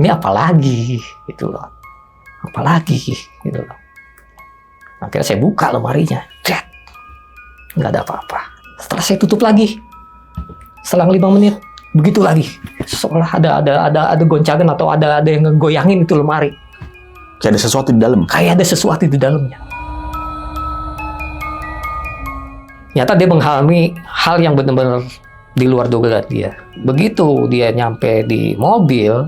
ini apalagi gitu loh, apalagi gitu loh. Akhirnya saya buka lemarinya, nggak ada apa-apa. Setelah saya tutup lagi, selang 5 menit, begitu lagi, seolah ada goncangan atau ada yang ngegoyangin itu lemari. Kayak ada sesuatu di dalam. Kayak ada sesuatu di dalamnya. Nyata dia mengalami hal yang benar-benar di luar dugaan dia. Begitu dia nyampe di mobil,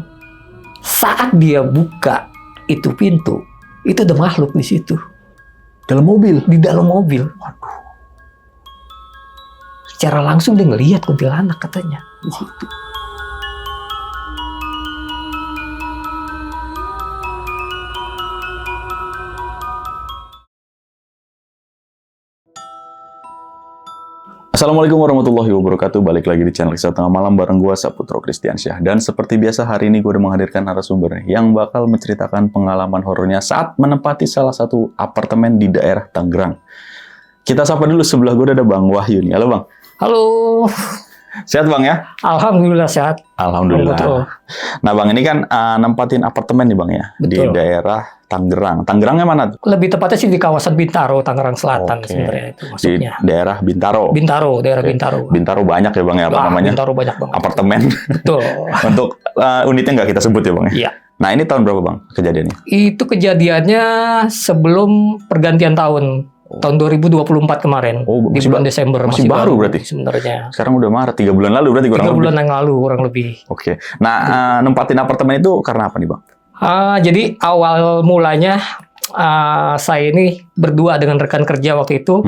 saat dia buka itu pintu, itu ada makhluk di situ. Dalam mobil? Di dalam mobil. Waduh. Secara langsung dia ngelihat kuntilanak katanya di situ. Assalamualaikum warahmatullahi wabarakatuh. Balik lagi di channel Kisah Tengah Malam bareng gua Saputro Kristiansyah. Dan seperti biasa hari ini gue udah menghadirkan narasumber yang bakal menceritakan pengalaman horornya saat menempati salah satu apartemen di daerah Tangerang. Kita sapa dulu, sebelah gue ada Bang Wahyu nih. Halo Bang. Halo. Sehat Bang ya? Alhamdulillah sehat. Alhamdulillah. Nah Bang, ini kan nempatin apartemen nih Bang ya. Betul. Di daerah Tangerang. Tangerangnya mana tuh? Lebih tepatnya sih di kawasan Bintaro, Tangerang Selatan sebenarnya itu Di maksudnya. daerah Bintaro. Daerah Bintaro. Bintaro banyak ya Bang ya, apa namanya? Bintaro banyak banget. Apartemen. Betul. Untuk unitnya nggak kita sebut ya Bang ya? Iya. Nah ini tahun berapa Bang kejadiannya? Itu kejadiannya sebelum pergantian tahun. Tahun 2024 kemarin. Oh, di bulan Desember. Masih baru berarti? Sebenarnya. Sekarang udah Maret, 3 bulan lalu berarti kurang 3 lebih? bulan yang lalu kurang lebih. Oke. Nah, nempatin apartemen itu karena apa nih Bang? Jadi awal mulanya saya ini berdua dengan rekan kerja waktu itu.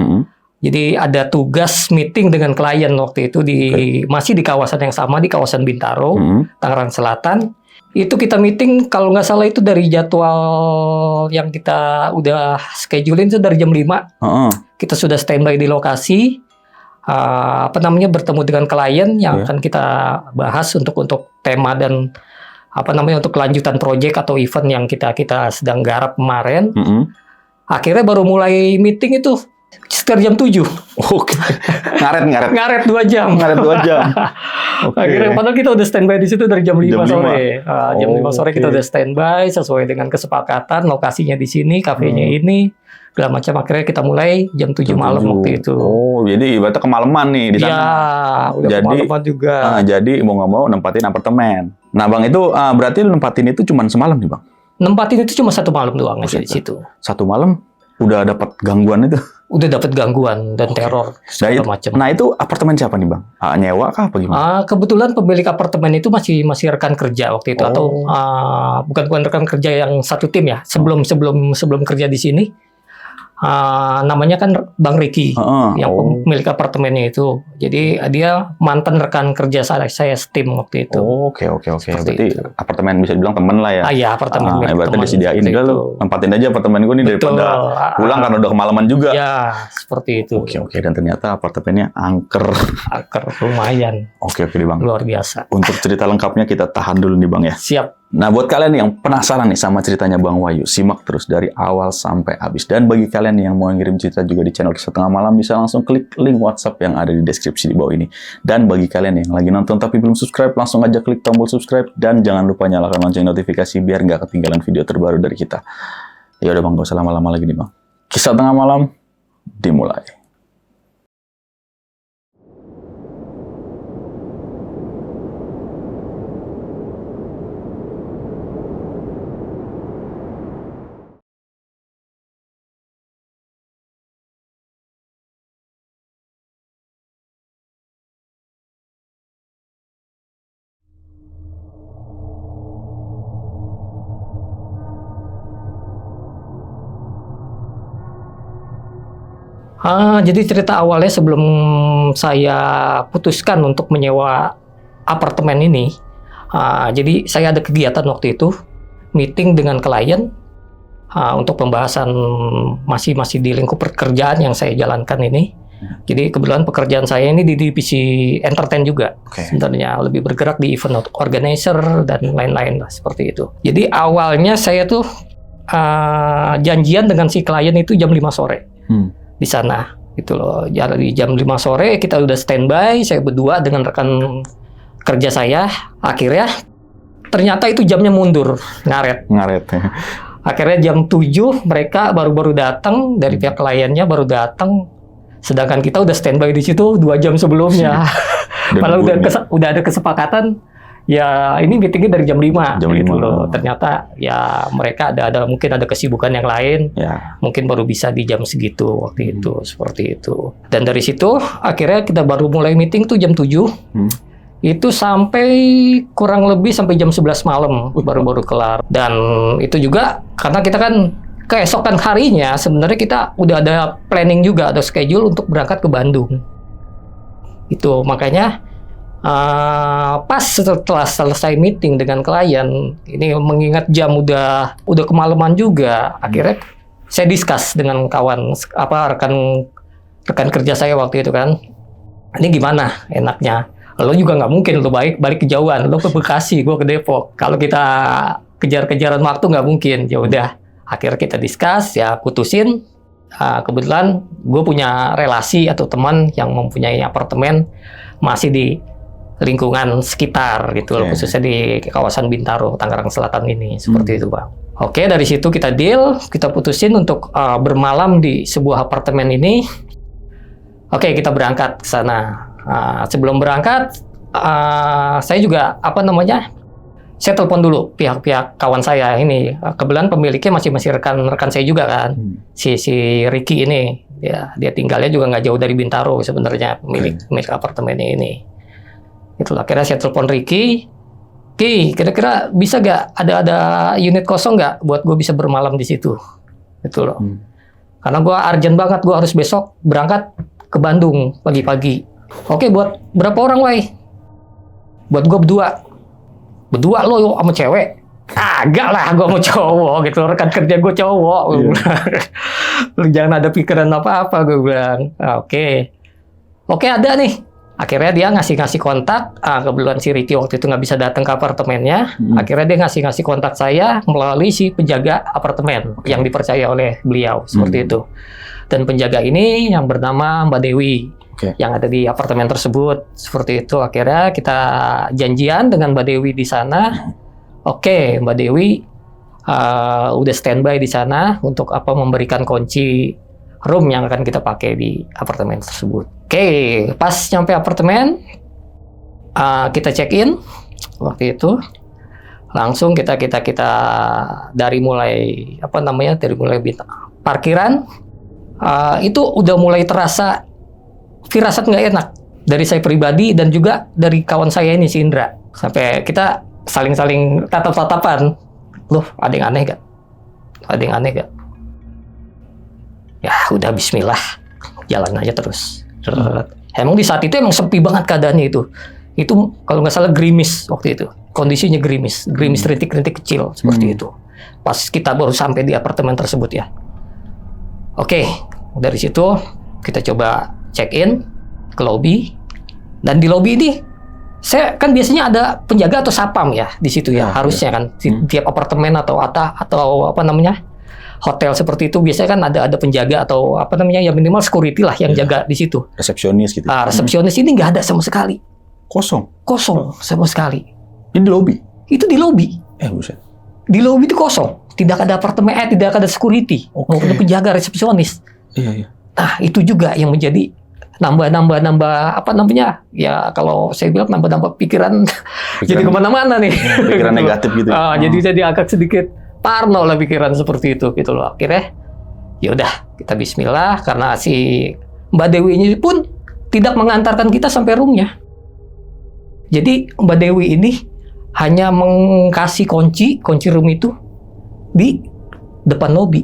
Jadi ada tugas meeting dengan klien waktu itu masih di kawasan yang sama, di kawasan Bintaro, Tangerang Selatan. Itu kita meeting kalau nggak salah itu dari jadwal yang kita udah schedulein itu dari jam 5. Kita sudah standby di lokasi. Bertemu dengan klien yang akan kita bahas untuk tema dan untuk kelanjutan proyek atau event yang kita sedang garap kemarin. Akhirnya baru mulai meeting itu sekitar jam 7. Oke. Ngaret 2 jam. Ngaret 2 jam. Oke. Akhirnya padahal kita udah standby di situ dari jam 5 sore. Jam 5 sore kita Oke. udah standby sesuai dengan kesepakatan, lokasinya di sini, kafenya ini, segala macam. Akhirnya kita mulai jam 7 malam waktu itu. Oh, jadi ibaratnya kemalaman nih di sana. Ya, udah kemalaman juga. Jadi mau nggak mau nempatin apartemen. Nah Bang, itu berarti lu nempatin itu cuma semalam nih Bang? Nempatin itu cuma 1 malam doang aja di situ. 1 malam udah dapat gangguan itu? Udah dapat gangguan dan teror segala macam. Nah itu apartemen siapa nih Bang? Nyewa kah apa gimana? Kebetulan pemilik apartemen itu masih rekan kerja waktu itu atau bukan rekan kerja yang satu tim ya. Sebelum kerja di sini. Namanya kan Bang Ricky yang pemilik apartemennya itu. Jadi dia mantan rekan kerja saya setim waktu itu. Oke. Berarti itu. Apartemen bisa dibilang temen lah ya. Iya, apartemen. Berarti disediain juga lu. Tempatin aja apartemen gue nih. Betul. Daripada pulang karena udah kemalaman juga. Ya, seperti itu. Oke. Dan ternyata apartemennya angker. Angker lumayan. Oke deh Bang. Luar biasa. Untuk cerita lengkapnya kita tahan dulu nih Bang ya. Siap. Nah, buat kalian yang penasaran nih sama ceritanya Bang Wahyu, simak terus dari awal sampai habis. Dan bagi kalian yang mau ngirim cerita juga di channel Kisah Tengah Malam, bisa langsung klik link WhatsApp yang ada di deskripsi di bawah ini. Dan bagi kalian yang lagi nonton tapi belum subscribe, langsung aja klik tombol subscribe. Dan jangan lupa nyalakan lonceng notifikasi biar nggak ketinggalan video terbaru dari kita. Ya udah Bang, gak usah lama-lama lagi nih Bang. Kisah Tengah Malam, dimulai. Jadi cerita awalnya sebelum saya putuskan untuk menyewa apartemen ini, jadi saya ada kegiatan waktu itu, meeting dengan klien untuk pembahasan masih di lingkup pekerjaan yang saya jalankan ini. Jadi kebetulan pekerjaan saya ini di divisi entertain juga, sebenarnya lebih bergerak di event organizer dan lain-lain lah seperti itu. Jadi awalnya saya tuh janjian dengan si klien itu jam 5 sore. Di sana gitu loh. Jadi jam 5 sore kita udah standby, saya berdua dengan rekan kerja saya. Akhirnya ternyata itu jamnya mundur, ngaret. Akhirnya jam 7 mereka baru datang dari pihak kliennya baru datang, sedangkan kita udah standby di situ 2 jam sebelumnya. Padahal udah ada kesepakatan ya ini meetingnya dari jam 5 gitu loh. Ternyata ya mereka mungkin ada kesibukan yang lain. Ya. Mungkin baru bisa di jam segitu waktu itu, seperti itu. Dan dari situ akhirnya kita baru mulai meeting tuh jam 7. Itu sampai kurang lebih sampai jam 11 malam baru kelar. Dan itu juga karena kita kan keesokan harinya sebenarnya kita udah ada planning juga, ada schedule untuk berangkat ke Bandung. Itu makanya pas setelah selesai meeting dengan klien, ini mengingat jam udah kemalaman juga, akhirnya saya discuss dengan rekan kerja saya waktu itu kan. Ini gimana enaknya? Lo juga nggak mungkin lo balik kejauhan, lo ke Bekasi, gue ke Depok. Kalau kita kejar-kejaran waktu nggak mungkin. Ya udah, akhirnya kita discuss, ya putusin. Kebetulan gue punya relasi atau teman yang mempunyai apartemen masih di lingkungan sekitar gitu loh, khususnya di kawasan Bintaro, Tangerang Selatan ini, seperti itu Bang. Oke, dari situ kita deal, kita putusin untuk bermalam di sebuah apartemen ini. Oke, kita berangkat ke sana. Sebelum berangkat, saya juga saya telepon dulu pihak kawan saya ini. Kebetulan pemiliknya masih rekan saya juga kan, si Ricky ini. Dia tinggalnya juga nggak jauh dari Bintaro sebenarnya, pemilik apartemen ini. Itulah akhirnya saya telepon Ricky. Ki, kira-kira bisa nggak ada unit kosong nggak buat gue bisa bermalam di situ? Itu loh. Karena gue urgent banget, gue harus besok berangkat ke Bandung pagi-pagi. Oke, buat berapa orang, Wai? Buat gue berdua lo sama cewek? Agak lah, gue mau cowok gitu, rekan kerja gue cowok. Lu jangan ada pikiran apa-apa, gue bilang. Oke, ada nih. Akhirnya dia ngasih kontak. Kebetulan si Ricky waktu itu nggak bisa datang ke apartemennya. Akhirnya dia ngasih kontak saya melalui si penjaga apartemen yang dipercaya oleh beliau, seperti itu. Dan penjaga ini yang bernama Mbak Dewi. Yang ada di apartemen tersebut, seperti itu. Akhirnya kita janjian dengan Mbak Dewi di sana. Oke, Mbak Dewi udah standby di sana untuk memberikan kunci room yang akan kita pakai di apartemen tersebut. Oke, pas nyampe apartemen, kita check in waktu itu. Langsung kita dari mulai parkiran itu udah mulai terasa firasat nggak enak dari saya pribadi dan juga dari kawan saya ini si Indra. Sampai kita saling tatap-tatapan. Loh, ada yang aneh gak? Ya udah bismillah, jalan aja terus. Emang di saat itu emang sepi banget keadaannya itu. Itu kalau nggak salah gerimis waktu itu. Kondisinya gerimis rintik-rintik kecil seperti itu. Pas kita baru sampai di apartemen tersebut ya. Oke, dari situ kita coba check in ke lobby, dan di lobby ini saya kan biasanya ada penjaga atau sapam ya di situ ya, harusnya kan tiap apartemen atau hotel seperti itu biasanya kan ada penjaga atau ya minimal security lah yang jaga di situ. Resepsionis gitu. Resepsionis ini nggak ada sama sekali. Kosong sama sekali. Ini di lobby? Itu di lobby. Buset. Di lobby itu kosong, tidak ada apartemen, tidak ada security, ada penjaga resepsionis. Iya. Nah, itu juga yang menjadi nambah ya kalau saya bilang nambah pikiran jadi kemana-mana nih. Pikiran negatif gitu. Jadi agak sedikit parno lah pikiran seperti itu gitu loh. Akhirnya ya udah kita bismillah, karena si Mbak Dewi ini pun tidak mengantarkan kita sampai roomnya. Jadi Mbak Dewi ini hanya mengkasih kunci room itu di depan lobi.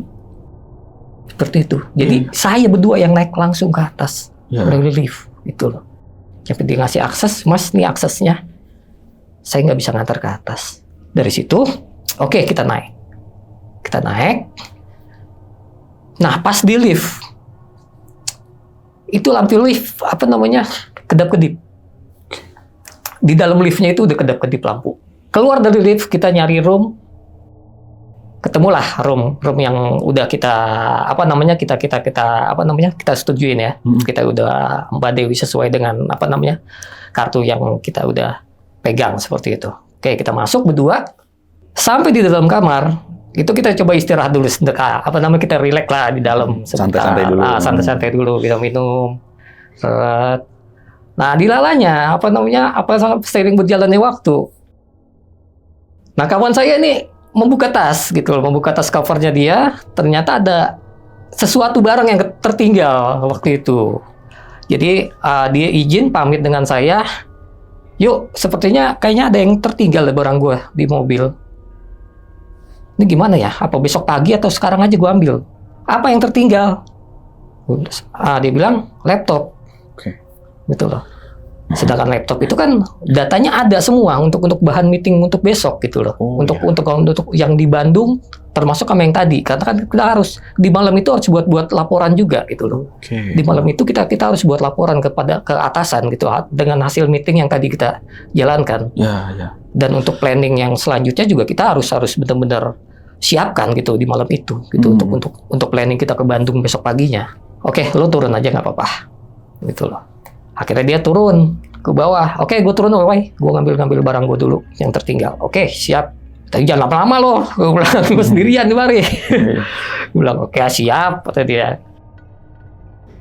Seperti itu. Jadi saya berdua yang naik langsung ke atas melalui lift gitu loh. Yang penting ngasih akses, Mas, nih aksesnya. Saya nggak bisa ngantar ke atas. Dari situ, oke, kita naik. Nah, pas di lift, itu lampu lift kedap-kedip. Di dalam liftnya itu udah kedap-kedip lampu. Keluar dari lift, kita nyari room. Ketemulah room yang udah kita kita setujuin ya. Kita udah Mbak Dewi sesuai dengan kartu yang kita udah pegang seperti itu. Oke, kita masuk berdua. Sampai di dalam kamar, itu kita coba istirahat dulu sebentar. Kita relax lah di dalam. Santai-santai dulu. Santai-santai dulu, kita minum. Seret. Nah, dilalanya, seiring berjalannya waktu. Nah, kawan saya ini membuka tas gitu loh, membuka tas covernya dia, ternyata ada sesuatu barang yang tertinggal waktu itu. Jadi dia izin pamit dengan saya, yuk sepertinya kayaknya ada yang tertinggal di barang gue di mobil. Ini gimana ya? Apa besok pagi atau sekarang aja gue ambil? Apa yang tertinggal? Dia bilang laptop. Oke. Gitu loh. Sedangkan laptop itu kan datanya ada semua untuk bahan meeting untuk besok gitu loh. Untuk yang di Bandung termasuk sama yang tadi. Karena kan kita harus di malam itu harus buat laporan juga gitu loh. Okay. Di malam itu kita harus buat laporan ke atasan gitu dengan hasil meeting yang tadi kita jalankan. Ya. Dan untuk planning yang selanjutnya juga kita harus benar-benar siapkan gitu di malam itu gitu untuk planning kita ke Bandung besok paginya. Oke, lo turun aja nggak apa-apa. Gitu loh. Akhirnya dia turun ke bawah. Oke, gue turun, gue ngambil barang gue dulu yang tertinggal. Oke, siap. Tapi jangan lama-lama loh. Gue bilang, gue sendirian di mari. Gue bilang, oke, siap, kata dia.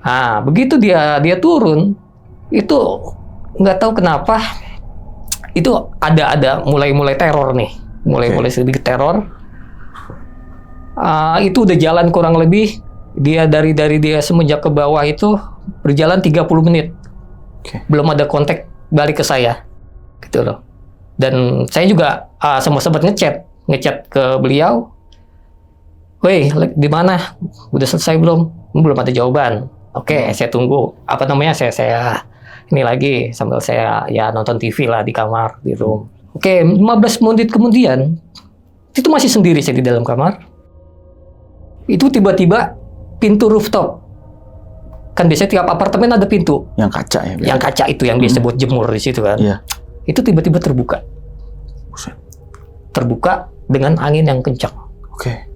Nah, begitu dia turun, itu nggak tahu kenapa, itu ada mulai teror nih, mulai sedikit teror. Itu udah jalan kurang lebih dia dari dia semenjak ke bawah itu berjalan 30 menit. Belum ada kontak balik ke saya, gitu loh. Dan saya juga sempat ngechat ke beliau. Woi, di mana? Udah selesai belum? Belum ada jawaban. Oke, saya tunggu. Saya ini lagi sambil saya nonton TV lah di kamar di room. Oke, 15 menit kemudian itu masih sendiri saya di dalam kamar. Itu tiba-tiba pintu rooftop. Kan biasanya tiap apartemen ada pintu. Yang kaca ya? Yang kaca itu yang biasa buat jemur di situ kan. Iya. Itu tiba-tiba terbuka. Terbuka dengan angin yang kencang. Oke.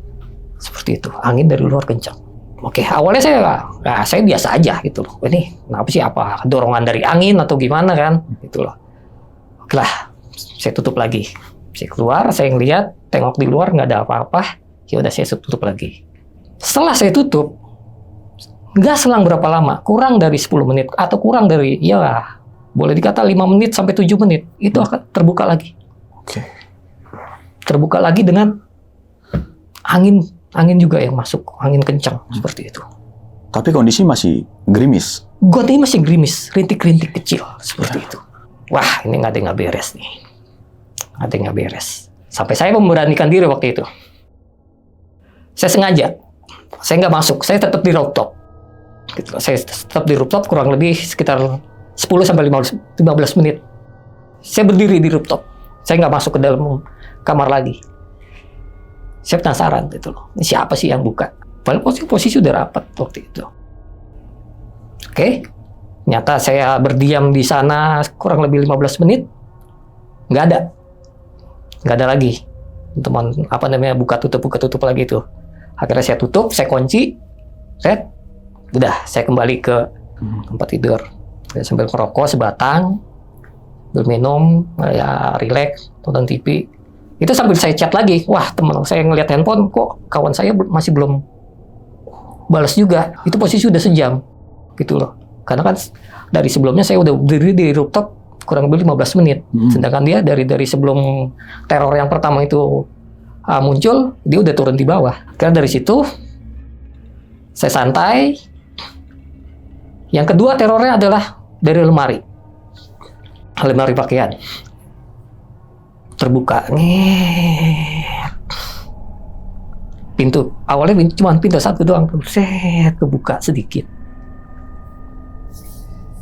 Seperti itu. Angin dari luar kencang. Oke, awalnya saya biasa aja gitu loh. Ini kenapa sih? Apa dorongan dari angin atau gimana kan? Gitu loh. Oke lah, saya tutup lagi. Saya keluar, saya ngeliat, tengok di luar nggak ada apa-apa. Ya udah saya tutup lagi. Setelah saya tutup, nggak selang berapa lama, kurang dari 10 menit atau kurang dari boleh dikata 5 menit sampai 7 menit itu akan terbuka lagi. Oke. Terbuka lagi dengan angin juga yang masuk, angin kencang seperti itu. Tapi kondisi masih gerimis. Got ini masih gerimis, rintik-rintik kecil seperti itu. Wah, ini nggak beres nih. Nggak beres. Sampai saya memberanikan diri waktu itu. Saya sengaja, saya nggak masuk, saya tetap di rooftop. Gitu. Saya tetap di rooftop kurang lebih sekitar 10-15 menit. Saya berdiri di rooftop. Saya nggak masuk ke dalam kamar lagi. Saya penasaran gitu loh. Ini siapa sih yang buka? Padahal posisi udah rapat waktu itu. Oke. Nyata saya berdiam di sana kurang lebih 15 menit. Nggak ada lagi. Teman buka tutup lagi tuh. Akhirnya saya tutup, saya kunci. Udah, saya kembali ke tempat tidur. Saya sambil merokok sebatang, berminum, relax, tonton TV. Itu sambil saya chat lagi. Wah, teman saya ngeliat handphone, kok kawan saya masih belum balas juga. Itu posisi udah sejam, gitu loh. Karena kan dari sebelumnya saya udah berdiri di rooftop kurang lebih 15 menit. Sedangkan dia dari sebelum teror yang pertama itu muncul, dia udah turun di bawah. Karena dari situ saya santai. Yang kedua terornya adalah dari lemari pakaian terbuka. Pintu awalnya cuma pintu satu doang, kebuka sedikit.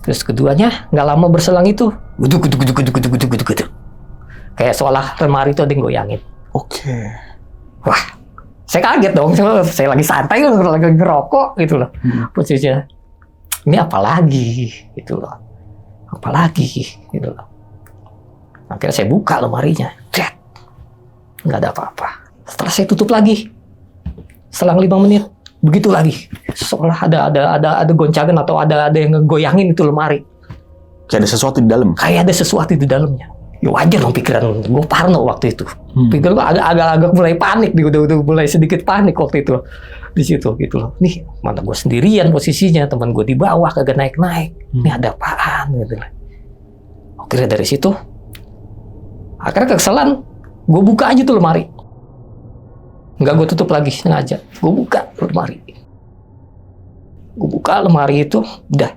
Terus keduanya nggak lama berselang itu, guduk. Kayak seolah lemari itu ada yang goyangin. Oke. Wah, saya kaget dong. Saya lagi santai, lagi ngerokok gitu loh posisinya. Ini apalagi gitu loh. Akhirnya saya buka lemarinya. Nggak ada apa-apa. Setelah saya tutup lagi, selang 5 menit, begitu lagi. Seolah ada goncangan atau ada yang ngegoyangin itu lemari. Kayak ada sesuatu di dalam. Kayak ada sesuatu di dalamnya. Ya wajar dong pikiran gue parno waktu itu. Pikiran gue agak mulai panik, udah mulai sedikit panik waktu itu di situ gitu loh. Nih mana gue sendirian posisinya, teman gue di bawah kagak naik. Ini ada apaan gitu lah. Akhirnya dari situ, akhirnya kekesalan, gue buka aja tuh lemari. Nggak gue tutup lagi sengaja. Gue buka lemari. Gue buka lemari itu, udah.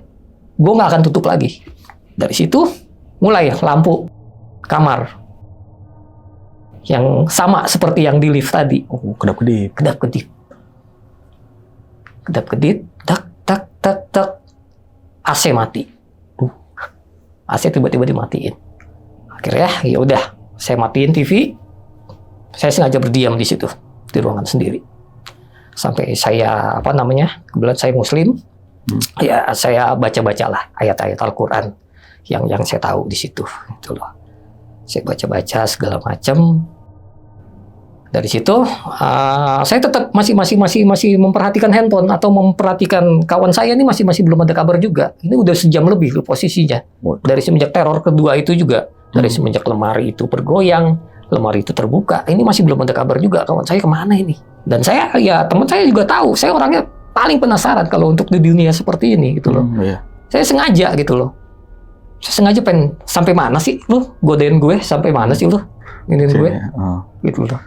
Gue nggak akan tutup lagi. Dari situ mulai lampu kamar yang sama seperti yang di lift tadi. Oh, kedap-kedip. Kedap-kedip, tak. AC mati. AC tiba-tiba dimatiin. Akhirnya ya udah, saya matiin TV. Saya sengaja berdiam di situ, di ruangan sendiri. Sampai saya kebetulan saya Muslim. Ya saya baca-bacalah ayat-ayat Al-Qur'an yang saya tahu di situ, itu loh. Saya baca-baca segala macam. Dari situ saya tetap masih memperhatikan handphone atau memperhatikan kawan saya ini masih belum ada kabar juga. Ini udah sejam lebih posisinya. Dari semenjak teror kedua itu juga, dari semenjak lemari itu bergoyang, lemari itu terbuka, ini masih belum ada kabar juga kawan saya kemana ini. Dan saya ya teman saya juga tahu, saya orangnya paling penasaran kalau untuk di dunia seperti ini gitu loh. Saya sengaja gitu loh. Saya sengaja pengen sampai mana sih lu godain gue, sampai mana sih lu nginin gue gitu loh.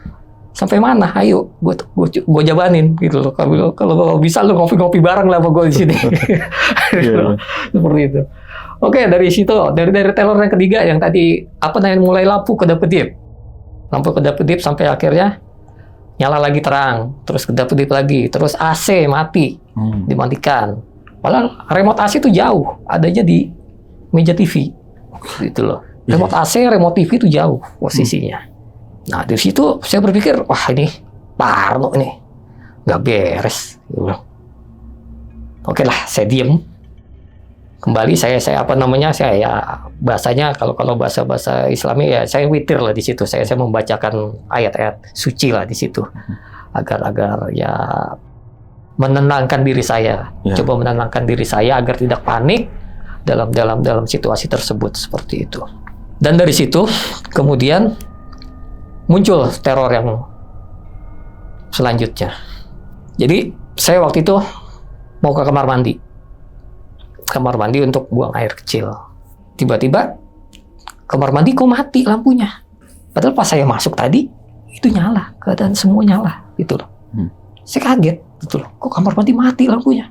Sampai mana? Ayo, gue jabanin gitu loh. Kalau bisa lu ngopi-ngopi bareng lah sama gue di sini. Seperti itu. Oke, dari situ, dari teror yang ketiga yang tadi mulai lampu kedap-kedip. Lampu kedap-kedip sampai akhirnya nyala lagi terang, terus kedap-kedip lagi, terus AC mati, dimatikan. Padahal remote AC itu jauh, adanya di meja TV, gitu loh. Remote AC, remote TV itu jauh posisinya. Nah, dari situ saya berpikir, wah ini parno ini, nggak beres. Oke lah, saya diem. Kembali saya bahasanya kalau bahasa Islami ya saya witir lah di situ. Saya membacakan ayat-ayat suci lah di situ, agar ya menenangkan diri saya, coba menenangkan diri saya agar tidak panik dalam situasi tersebut seperti itu. Dan dari situ kemudian muncul teror yang selanjutnya. Jadi saya waktu itu mau ke kamar mandi untuk buang air kecil. Tiba-tiba kamar mandi kok mati lampunya. Padahal pas saya masuk tadi itu nyala, keadaan semua nyala gitu loh. Saya kaget gitu loh. Kok kamar mandi mati lampunya?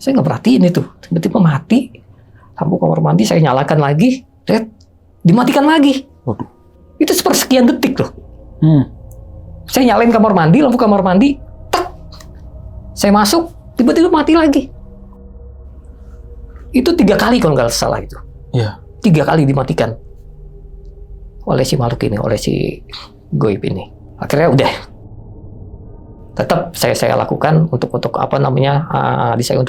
Saya nggak perhatiin itu. Tiba-tiba mati. Lampu kamar mandi saya nyalakan lagi, dimatikan lagi. Itu sepersekian detik loh. Saya nyalain kamar mandi, lampu kamar mandi, tak. Saya masuk, tiba-tiba mati lagi. Itu 3 kali kalau nggak salah itu. 3 kali dimatikan oleh si makhluk ini, oleh si goib ini. Akhirnya udah. Tetap saya lakukan untuk untuk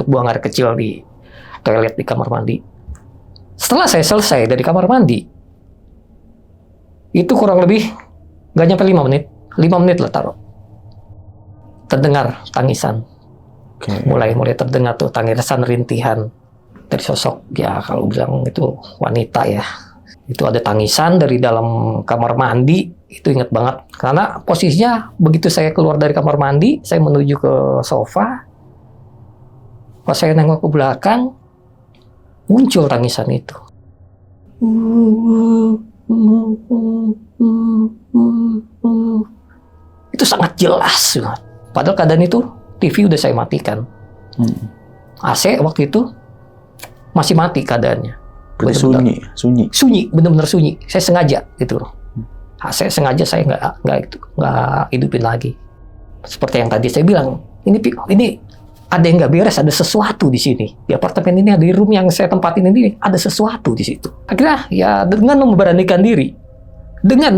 buang air kecil di toilet di kamar mandi. Setelah saya selesai dari kamar mandi, itu kurang lebih nggak nyampe 5 menit. 5 menit lah taruh. Terdengar tangisan. Mulai terdengar tuh tangisan rintihan dari sosok, ya kalau bilang itu wanita ya. Itu ada tangisan dari dalam kamar mandi. Itu ingat banget. Karena posisinya begitu saya keluar dari kamar mandi, saya menuju ke sofa. Pas saya nengok ke belakang, muncul tangisan itu. Itu sangat jelas. Padahal keadaan itu TV udah saya matikan. AC waktu itu masih mati keadaannya. Sunyi, benar-benar sunyi. Saya sengaja gitu loh. AC sengaja saya nggak hidupin lagi. Seperti yang tadi saya bilang, ini ada yang nggak beres, ada sesuatu di sini. Di apartemen ini, di room yang saya tempatin ini, ada sesuatu di situ. Akhirnya ya dengan memberanikan diri, dengan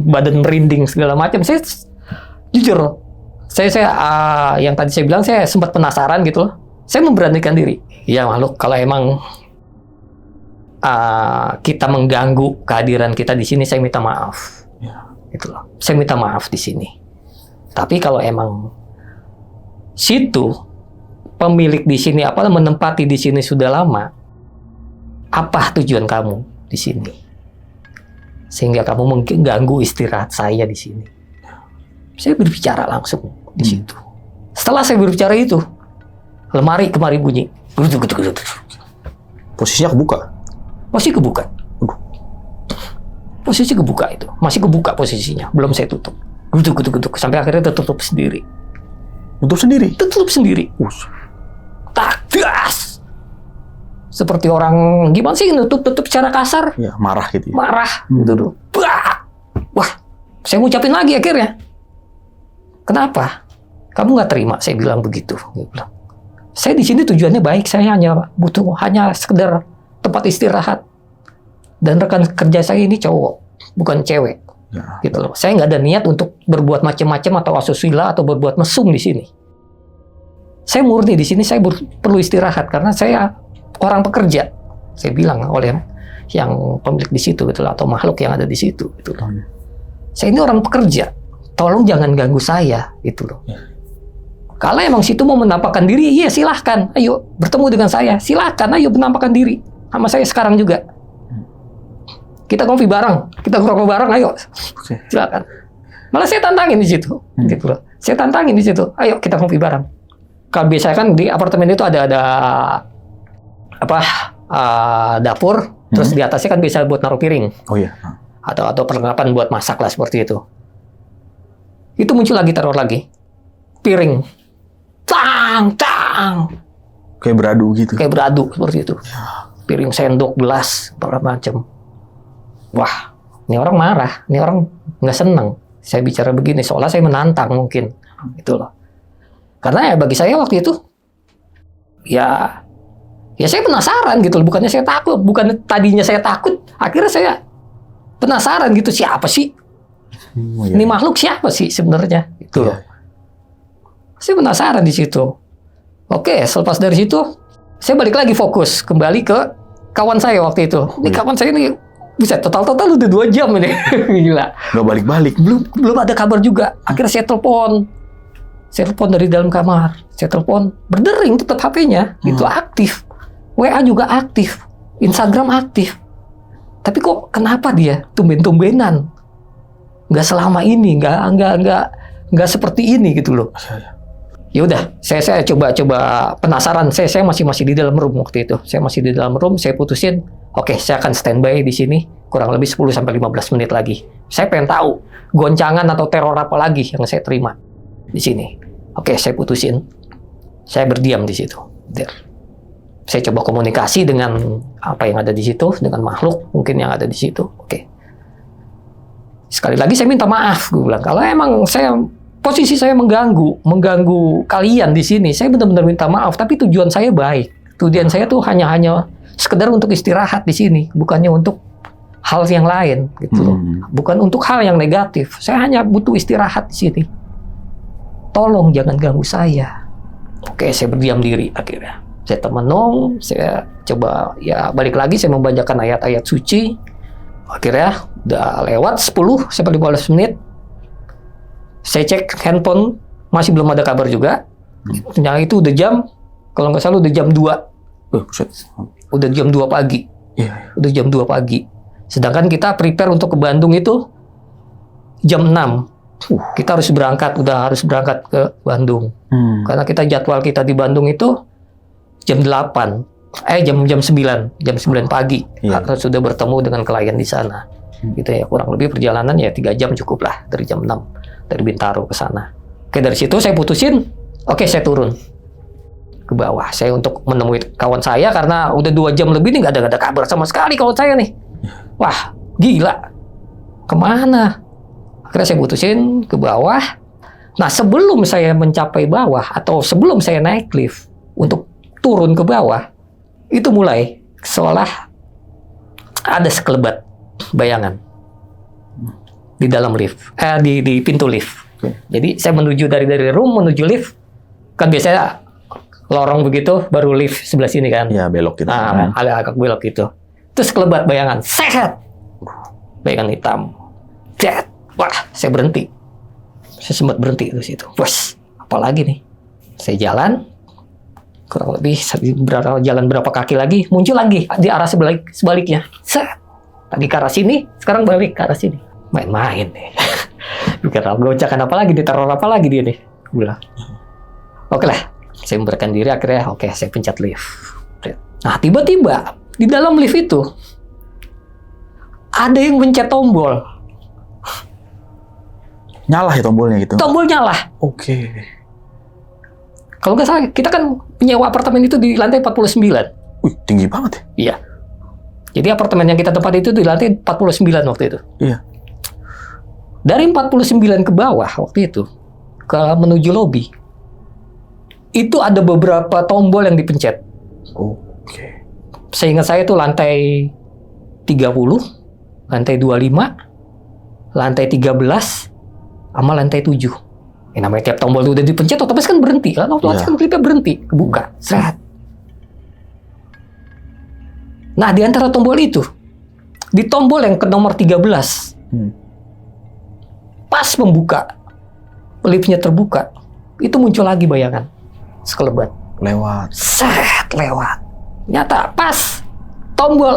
badan merinding segala macam, saya jujur, saya yang tadi saya bilang saya sempat penasaran gitu loh. Saya memberanikan diri. Ya makhluk, kalau emang kita mengganggu kehadiran kita di sini, saya minta maaf. Gitu loh. Saya minta maaf di sini. Tapi kalau emang situ pemilik di sini menempati di sini sudah lama, apa tujuan kamu di sini? sehingga kamu mengganggu istirahat saya di sini. Saya berbicara langsung di situ. Setelah saya berbicara itu, lemari kemari bunyi. Posisinya kebuka. Posisi kebuka. Posisi kebuka itu. Masih kebuka posisinya. Belum saya tutup. Gutuk. Sampai akhirnya tertutup sendiri. Tutup sendiri? Tutup sendiri. Tak, das! Seperti orang, gimana sih nutup secara kasar? Ya, marah gitu ya. Marah. Gitu tuh. Wah, saya ngucapin lagi akhirnya. Kenapa? Kamu nggak terima? Saya bilang begitu. Dia bilang, saya di sini tujuannya baik. Saya hanya butuh sekedar tempat istirahat. Dan rekan kerja saya ini cowok, bukan cewek. Ya. Gitu loh. Saya nggak ada niat untuk berbuat macam-macam atau asusila atau berbuat mesum di sini. Saya murni di sini. Saya perlu istirahat karena saya orang pekerja. Saya bilang oleh yang pemilik di situ, gitu loh, atau makhluk yang ada di situ. Gitu loh. Saya ini orang pekerja. Tolong jangan ganggu saya, gitu loh. Kalau emang situ mau menampakkan diri, iya silahkan. Ayo bertemu dengan saya, silahkan. Ayo menampakkan diri sama saya sekarang juga. Kita ngopi bareng, kita ngerokok bareng, ayo. Silakan. Malah saya tantangin di situ, gitu loh. Saya tantangin di situ. Ayo kita ngopi bareng. Kalau biasanya kan di apartemen itu ada dapur, terus di atasnya kan bisa buat naruh piring. Oh iya. Atau perlengkapan buat masak lah seperti itu. Itu muncul lagi, taruh lagi. Piring. Tang. Kayak beradu gitu. Kayak beradu seperti itu. Piring, sendok, gelas, apa macam. Wah, ini orang marah, ini orang nggak senang. Saya bicara begini, seolah saya menantang mungkin, gitu loh. Karena ya bagi saya waktu itu, ya saya penasaran gitu loh. Bukannya saya takut, bukan tadinya saya takut, akhirnya saya penasaran gitu, siapa sih? Ini makhluk siapa sih sebenarnya? Gitu loh. Saya penasaran di situ. Oke, selepas dari situ, saya balik lagi fokus kembali ke kawan saya waktu itu. Ini kawan saya ini bisa total udah 2 jam ini. Gila. Nggak balik-balik. Belum ada kabar juga. Akhirnya saya telepon. Saya telepon dari dalam kamar. Saya telepon. Berdering tetap HP-nya. Itu aktif. WA juga aktif. Instagram aktif. Tapi kok kenapa dia tumben-tumbenan? Nggak selama ini. Nggak seperti ini gitu loh. Ya udah, saya coba penasaran. Saya masih di dalam room waktu itu. Saya masih di dalam room, saya putusin, oke, saya akan standby di sini kurang lebih 10 sampai 15 menit lagi. Saya pengen tahu goncangan atau teror apa lagi yang saya terima di sini. Oke, saya putusin. Saya berdiam di situ. Saya coba komunikasi dengan apa yang ada di situ, dengan makhluk mungkin yang ada di situ. Oke. Sekali lagi saya minta maaf, gue bilang. Kalau emang posisi saya mengganggu kalian di sini, saya benar-benar minta maaf. Tapi tujuan saya baik. Tujuan saya tuh hanya sekedar untuk istirahat di sini, bukannya untuk hal yang lain, gitu loh. Bukan untuk hal yang negatif. Saya hanya butuh istirahat di sini. Tolong jangan ganggu saya. Oke, saya berdiam diri akhirnya. Saya termenung, saya coba ya balik lagi, saya membacakan ayat-ayat suci. Akhirnya udah lewat 10 sampai 15 menit. Saya cek handphone, masih belum ada kabar juga. Yang itu udah jam, kalau nggak salah udah jam 2. Udah jam 2 pagi. Udah jam 2 pagi. Sedangkan kita prepare untuk ke Bandung itu jam 6. Kita harus berangkat ke Bandung. Karena jadwal kita di Bandung itu jam 8. Jam 9 pagi. Harus sudah bertemu dengan klien di sana. Gitu ya, kurang lebih perjalanan ya 3 jam cukup lah dari jam 6 dari Bintaro ke sana. Oke, dari situ saya putusin, oke, saya turun ke bawah. Saya untuk menemui kawan saya karena udah 2 jam lebih nih nggak ada kabar sama sekali kawan saya nih. Wah, gila. Kemana? Akhirnya saya putusin ke bawah. Nah, sebelum saya mencapai bawah atau sebelum saya naik lift untuk turun ke bawah, itu mulai seolah ada sekelebat bayangan di dalam lift, di pintu lift. Jadi saya menuju dari room menuju lift, kan biasanya lorong begitu, baru lift sebelah sini kan. Ya, belok gitu. Nah, agak belok gitu. Terus kelebat bayangan, set, bayangan hitam, set. Wah, saya berhenti. Saya sempat berhenti di situ. Wes, apalagi nih? Saya jalan, kurang lebih jalan berapa kaki lagi, muncul lagi di arah sebaliknya. Set. Tadi ke arah sini, sekarang balik ke arah sini. Main-main nih. Bikin gocakan apa lagi, diteror apa lagi dia nih. Gue bilang, oke lah, saya memberanikan diri, akhirnya oke, saya pencet lift. Nah, tiba-tiba di dalam lift itu ada yang mencet tombol. Nyala ya tombolnya gitu? Tombol nyala. Oke. Kalau nggak salah, kita kan menyewa apartemen itu di lantai 49. Wih, tinggi banget ya? Iya. Jadi apartemen yang kita tempati itu di lantai 49 waktu itu. Iya. Dari 49 ke bawah waktu itu, ke menuju lobi, itu ada beberapa tombol yang dipencet. Oke. Seingat saya itu lantai 30, lantai 25, lantai 13, sama lantai 7. Yang namanya tiap tombol itu udah dipencet, otomatis kan berhenti. Kan otomatis kan klipnya berhenti, kebuka, seret. Nah, di antara tombol itu, di tombol yang ke nomor 13, pas membuka, liftnya terbuka, itu muncul lagi bayangan sekelebat. Lewat. Set, lewat. Nyata, pas tombol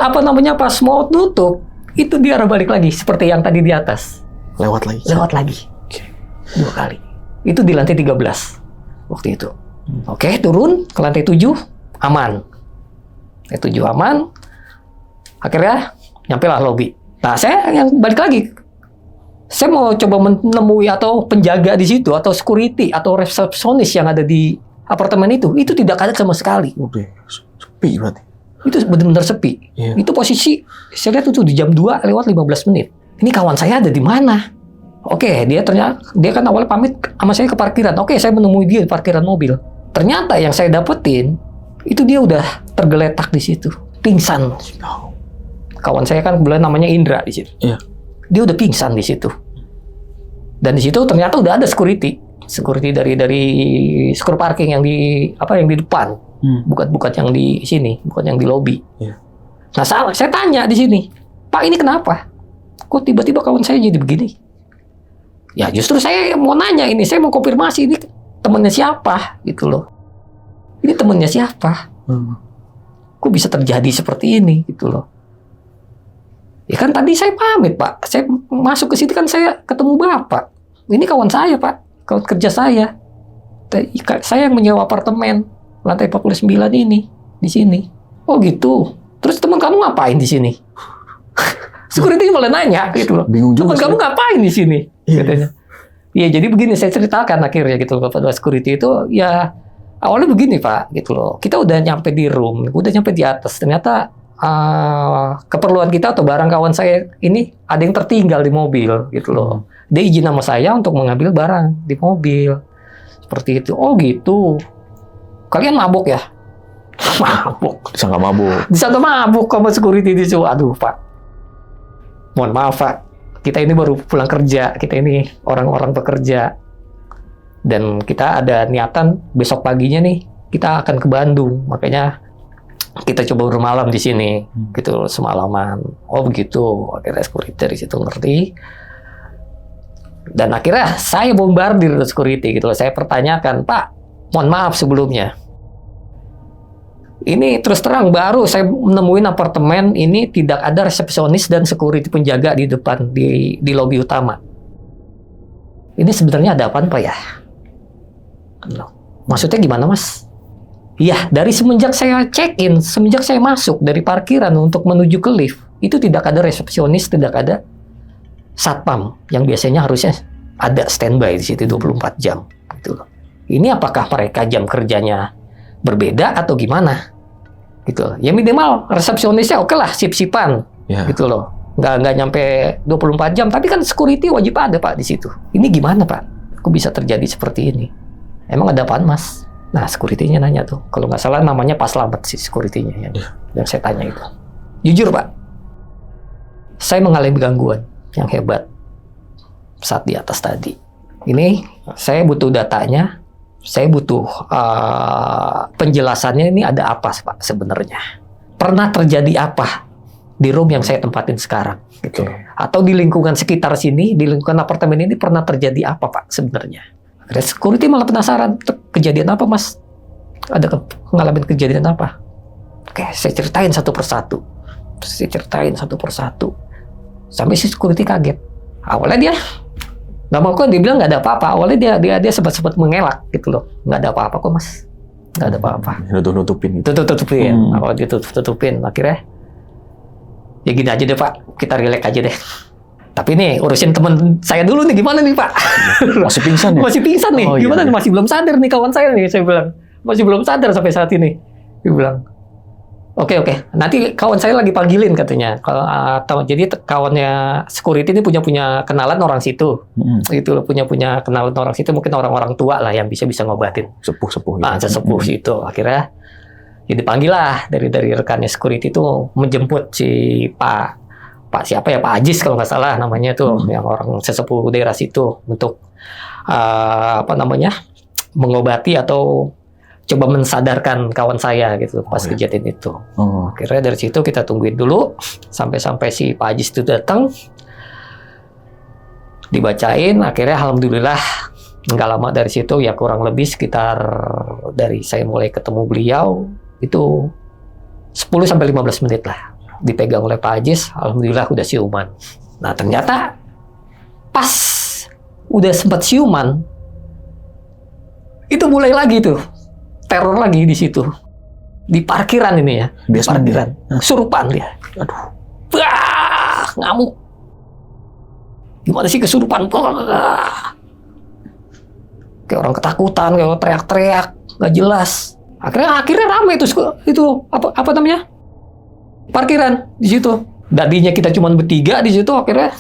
pas mau tutup, itu dia arah balik lagi, seperti yang tadi di atas. Lewat lagi. Lewat lagi. Oke. 2 kali. Itu di lantai 13 waktu itu. Oke, turun ke lantai 7, aman. Lantai 7 aman. Akhirnya nyampe lah lobi. Nah, saya yang balik lagi. Saya mau coba menemui atau penjaga di situ, atau security, atau resepsionis yang ada di apartemen itu tidak ada sama sekali. Udah, sepi berarti. Itu benar-benar sepi. Iya. Itu posisi, saya lihat itu di jam 2 lewat 15 menit. Ini kawan saya ada di mana? Oke, dia kan awalnya pamit sama saya ke parkiran. Oke, saya menemui dia di parkiran mobil. Ternyata yang saya dapetin, itu dia udah tergeletak di situ. Pingsan. Kawan saya kan kebetulan namanya Indra di situ. Iya. Dia udah pingsan di situ. Dan di situ ternyata udah ada security dari security parking yang di depan. Bukan yang di sini, bukan yang di lobi. Iya. Nah, saya tanya di sini, Pak, ini kenapa? Kok tiba-tiba kawan saya jadi begini? Ya justru saya mau nanya ini, saya mau konfirmasi ini temennya siapa gitu loh. Ini temennya siapa? Kok bisa terjadi seperti ini gitu loh. Ya kan tadi saya pamit, Pak. Saya masuk ke situ kan saya ketemu Bapak. Ini kawan saya, Pak. Kawan kerja saya. Saya yang menyewa apartemen lantai 49 ini di sini. Oh gitu. Terus teman kamu ngapain di sini? Security malah nanya gitu loh. Bingung juga. Teman kamu ngapain di sini? Iya. Katanya. Iya, jadi begini saya ceritakan akhirnya gitu loh kepada security itu, ya awalnya begini, Pak, gitu loh. Kita udah nyampe di room, udah nyampe di atas. Ternyata keperluan kita atau barang kawan saya ini ada yang tertinggal di mobil gitu loh. Dia izin sama saya untuk mengambil barang di mobil. Seperti itu. Oh gitu. Kalian mabuk ya? Mabuk. Disangka mabuk sama security di situ. Aduh, Pak. Mohon maaf, Pak. Kita ini baru pulang kerja. Kita ini orang-orang pekerja. Dan kita ada niatan besok paginya nih kita akan ke Bandung. Makanya kita coba bermalam di sini. Gitu semalaman. Oh begitu. Akhirnya security dari situ ngerti. Dan akhirnya saya bombardir security gitu loh. Saya pertanyakan, Pak, mohon maaf sebelumnya. Ini terus terang baru saya menemuin apartemen ini tidak ada resepsionis dan security penjaga di depan di lobi utama. Ini sebenarnya ada apaan, Pak ya? Maksudnya gimana, Mas? Iya, dari semenjak saya check-in, semenjak saya masuk dari parkiran untuk menuju ke lift, itu tidak ada resepsionis, tidak ada satpam yang biasanya harusnya ada standby di situ 24 jam gitu loh. Ini apakah mereka jam kerjanya berbeda atau gimana? Gitu loh. Ya minimal resepsionisnya oke lah, sip-sipan. Yeah. Gitu loh. Nggak nyampe 24 jam, tapi kan security wajib ada, Pak, di situ. Ini gimana, Pak? Kok bisa terjadi seperti ini? Emang ada apaan, Mas? Nah, security-nya nanya tuh. Kalau nggak salah namanya Pak Slamet sih security-nya yang saya tanya itu. Jujur, Pak, saya mengalami gangguan yang hebat saat di atas tadi. Ini saya butuh datanya, saya butuh penjelasannya ini ada apa, Pak, sebenarnya. Pernah terjadi apa di room yang saya tempatin sekarang? Gitu. Atau di lingkungan sekitar sini, di lingkungan apartemen ini pernah terjadi apa, Pak, sebenarnya? Akhirnya security malah penasaran, kejadian apa, Mas? Ada ngalamin kejadian apa? Oke, saya ceritain satu persatu. Terus saya ceritain satu persatu. Sampai si security kaget. Awalnya dia nggak mau kok, dia bilang nggak ada apa-apa. Awalnya dia sempat mengelak gitu loh. Nggak ada apa-apa kok mas. Nggak ada apa-apa. Nutupin gitu. Tutupin. Awalnya dia tutupin. Akhirnya ya gini aja deh Pak. Kita relax aja deh. Tapi nih urusin teman saya dulu nih, gimana nih Pak? Masih pingsan ya? Masih pingsan nih. Gimana nih? Masih belum sadar nih kawan saya nih. Saya bilang masih belum sadar sampai saat ini. Dia bilang Oke. Nanti kawan saya lagi panggilin katanya. Jadi kawannya security ini punya kenalan orang situ. Itu punya kenalan orang situ, mungkin orang-orang tua lah yang bisa ngobatin. Sepuh. Sesepuh situ. Akhirnya jadi panggil lah dari rekannya security itu menjemput si Pak siapa ya, Pak Ajis kalau nggak salah namanya tuh, yang orang sesepuh daerah situ untuk mengobati atau coba mensadarkan kawan saya gitu pas kejadian itu. Akhirnya dari situ kita tungguin dulu sampai si Pak Ajis itu datang, dibacain. Akhirnya alhamdulillah nggak lama dari situ ya, kurang lebih sekitar dari saya mulai ketemu beliau itu 10-15 menit lah dipegang oleh Pak Ajis. Alhamdulillah udah siuman. Nah ternyata pas udah sempat siuman itu mulai lagi tuh teror lagi di situ, di parkiran ini ya, di parkiran, kesurupan dia. Aduh, wah, ngamuk. Gimana sih kesurupan? Kayak orang ketakutan, kayak teriak-teriak, nggak jelas. Akhirnya ramai itu apa namanya? Parkiran di situ. Tadinya kita cuma bertiga di situ, akhirnya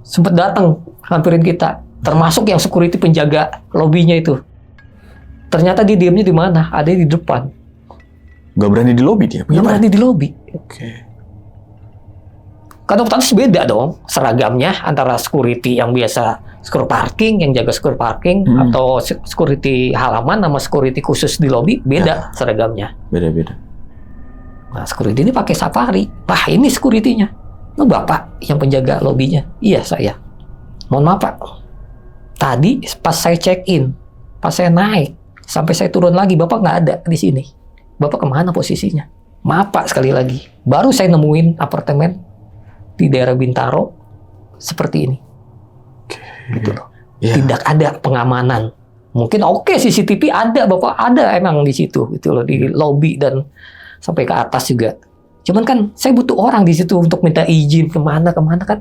sempat datang hampirin kita, termasuk yang security penjaga lobinya itu. Ternyata dia diamnya di mana? Ada di depan. Gak berani di lobi dia? Gak berani di lobi. Oke. Kan otomatis beda dong seragamnya antara security yang biasa security parking, yang jaga security parking, atau security halaman sama security khusus di lobi, beda seragamnya. Beda-beda. Nah, security ini pakai safari. Wah, ini security-nya. Lo Bapak yang penjaga lobinya? Iya, saya. Mohon maaf, Pak. Tadi pas saya check-in, pas saya naik, sampai saya turun lagi, Bapak nggak ada di sini. Bapak kemana posisinya? Maaf Pak, sekali lagi. Baru saya nemuin apartemen di daerah Bintaro seperti ini. Gitu loh. Tidak ada pengamanan. Mungkin CCTV ada, Bapak ada emang di situ, gitu loh, di lobi dan sampai ke atas juga. Cuman kan saya butuh orang di situ untuk minta izin kemana kan.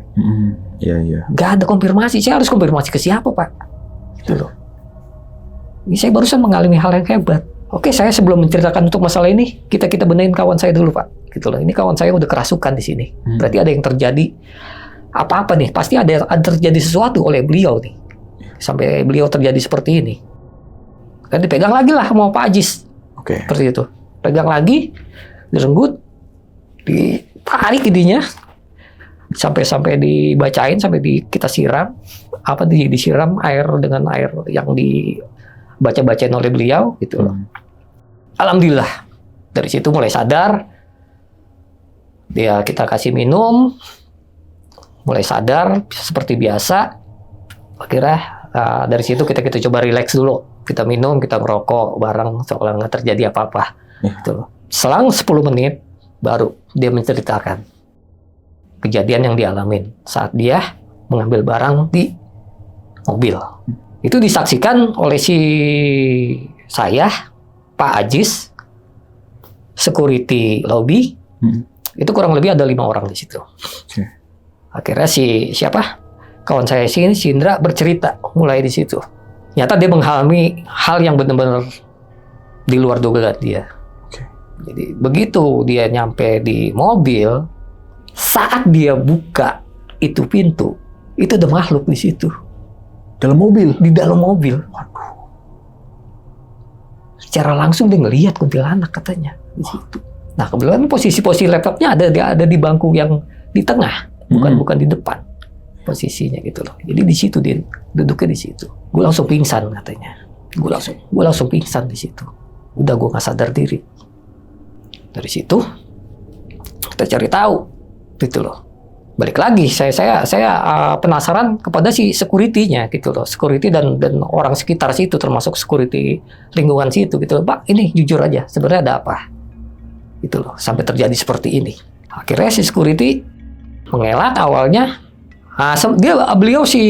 Iya. Gak ada konfirmasi. Saya harus konfirmasi ke siapa Pak? Gitu loh. Ini saya barusan mengalami hal yang hebat. Oke, saya sebelum menceritakan untuk masalah ini, kita benerin kawan saya dulu, Pak. Gitu loh. Ini kawan saya udah kerasukan di sini. Berarti ada yang terjadi apa-apa nih. Pasti ada terjadi sesuatu oleh beliau nih. Sampai beliau terjadi seperti ini. Dan dipegang lagi lah sama Pak Ajis. Oke. Seperti itu. Pegang lagi, direnggut, ditarik idinya, sampai dibacain, sampai kita siram. Disiram air dengan air yang dibaca-bacain oleh beliau gitu loh. Alhamdulillah dari situ mulai sadar, kita kasih minum, mulai sadar seperti biasa. Akhirnya dari situ kita coba relax dulu, kita minum, kita ngerokok bareng seolah nggak terjadi apa-apa gitu loh. Selang 10 menit baru dia menceritakan kejadian yang dialamin saat dia mengambil barang di mobil. Itu disaksikan oleh saya, Pak Ajis, security lobby. Itu kurang lebih ada 5 orang di situ. Akhirnya kawan saya si Indra bercerita mulai di situ. Nyata dia mengalami hal yang benar-benar di luar dugaan dia. Jadi begitu dia nyampe di mobil, saat dia buka itu pintu, itu ada makhluk di situ. Dalam mobil? Di dalam mobil. Waduh. Secara langsung dia ngelihat kuntilanak katanya di situ. Nah kebetulan posisi laptopnya ada di bangku yang di tengah, bukan di depan posisinya gitu loh. Jadi di situ dia duduknya di situ. Gue langsung pingsan katanya. Gue langsung pingsan di situ. Udah gue nggak sadar diri. Dari situ kita cari tahu gitu loh. Balik lagi saya penasaran kepada si security-nya gitu loh. Security dan orang sekitar situ, termasuk security lingkungan situ gitu loh. Pak, ini jujur aja sebenarnya ada apa? Gitu loh. Sampai terjadi seperti ini. Akhirnya si security mengelak awalnya. Beliau si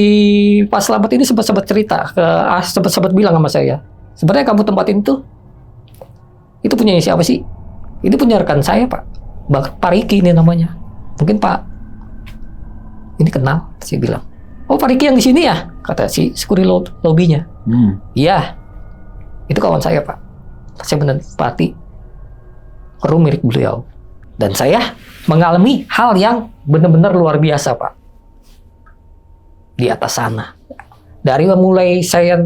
Pak Slamet ini sempat cerita sempat bilang sama saya, sebenarnya kamu tempatin itu punya siapa sih? Ini punya rekan saya Pak Riki ini namanya. Mungkin Pak ini kenal, saya bilang. Oh Pak Riki yang di sini ya? Kata si security lobbynya. Iya, itu kawan saya Pak. Saya menempati room milik beliau. Dan saya mengalami hal yang benar-benar luar biasa Pak. Di atas sana. Dari mulai saya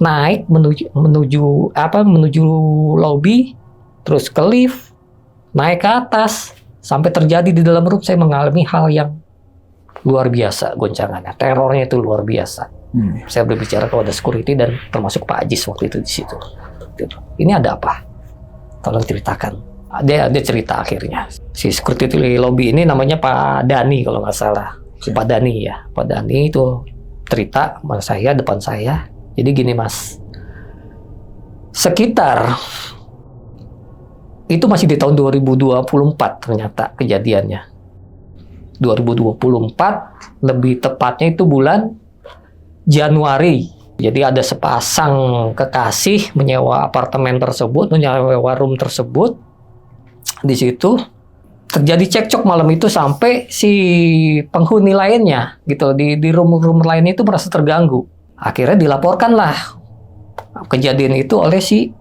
naik menuju lobby, terus ke lift, naik ke atas, sampai terjadi di dalam room, saya mengalami hal yang luar biasa goncangannya. Terornya itu luar biasa. Saya berbicara kepada security dan termasuk Pak Ajis waktu itu di situ. Ini ada apa? Tolong ceritakan. Dia cerita akhirnya. Si security lobby ini namanya Pak Dani kalau nggak salah. Pak Dani ya. Pak Dani itu cerita sama saya, depan saya. Jadi gini Mas. Sekitar itu masih di tahun 2024 ternyata kejadiannya. 2024, lebih tepatnya itu bulan Januari. Jadi ada sepasang kekasih menyewa apartemen tersebut, menyewa room tersebut. Di situ terjadi cekcok malam itu sampai si penghuni lainnya gitu di room lainnya itu merasa terganggu. Akhirnya dilaporkanlah kejadian itu oleh si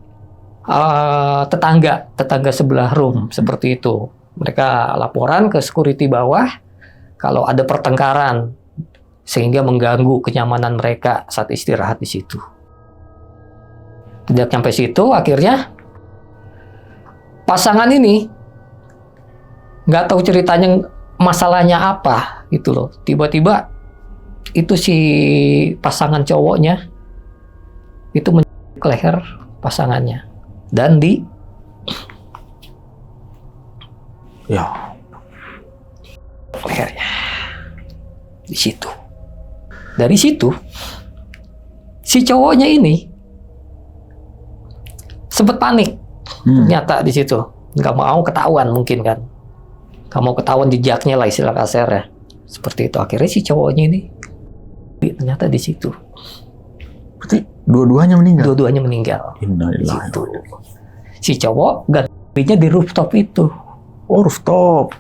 tetangga sebelah room seperti itu. Mereka laporan ke security bawah kalau ada pertengkaran sehingga mengganggu kenyamanan mereka saat istirahat di situ. Tidak sampai situ, akhirnya pasangan ini nggak tahu ceritanya masalahnya apa gitu loh. Tiba-tiba itu si pasangan cowoknya itu mencekik leher pasangannya dan lehernya di situ. Dari situ si cowoknya ini sempat panik. Ternyata di situ nggak mau ketahuan mungkin kan. Nggak mau ketahuan jejaknya lah istilah kasarnya. Seperti itu. Akhirnya si cowoknya ini ternyata di situ. Berarti dua-duanya meninggal? Dua-duanya meninggal. Innalillahi. Si cowok gantinya di rooftop itu. Oh, rooftop.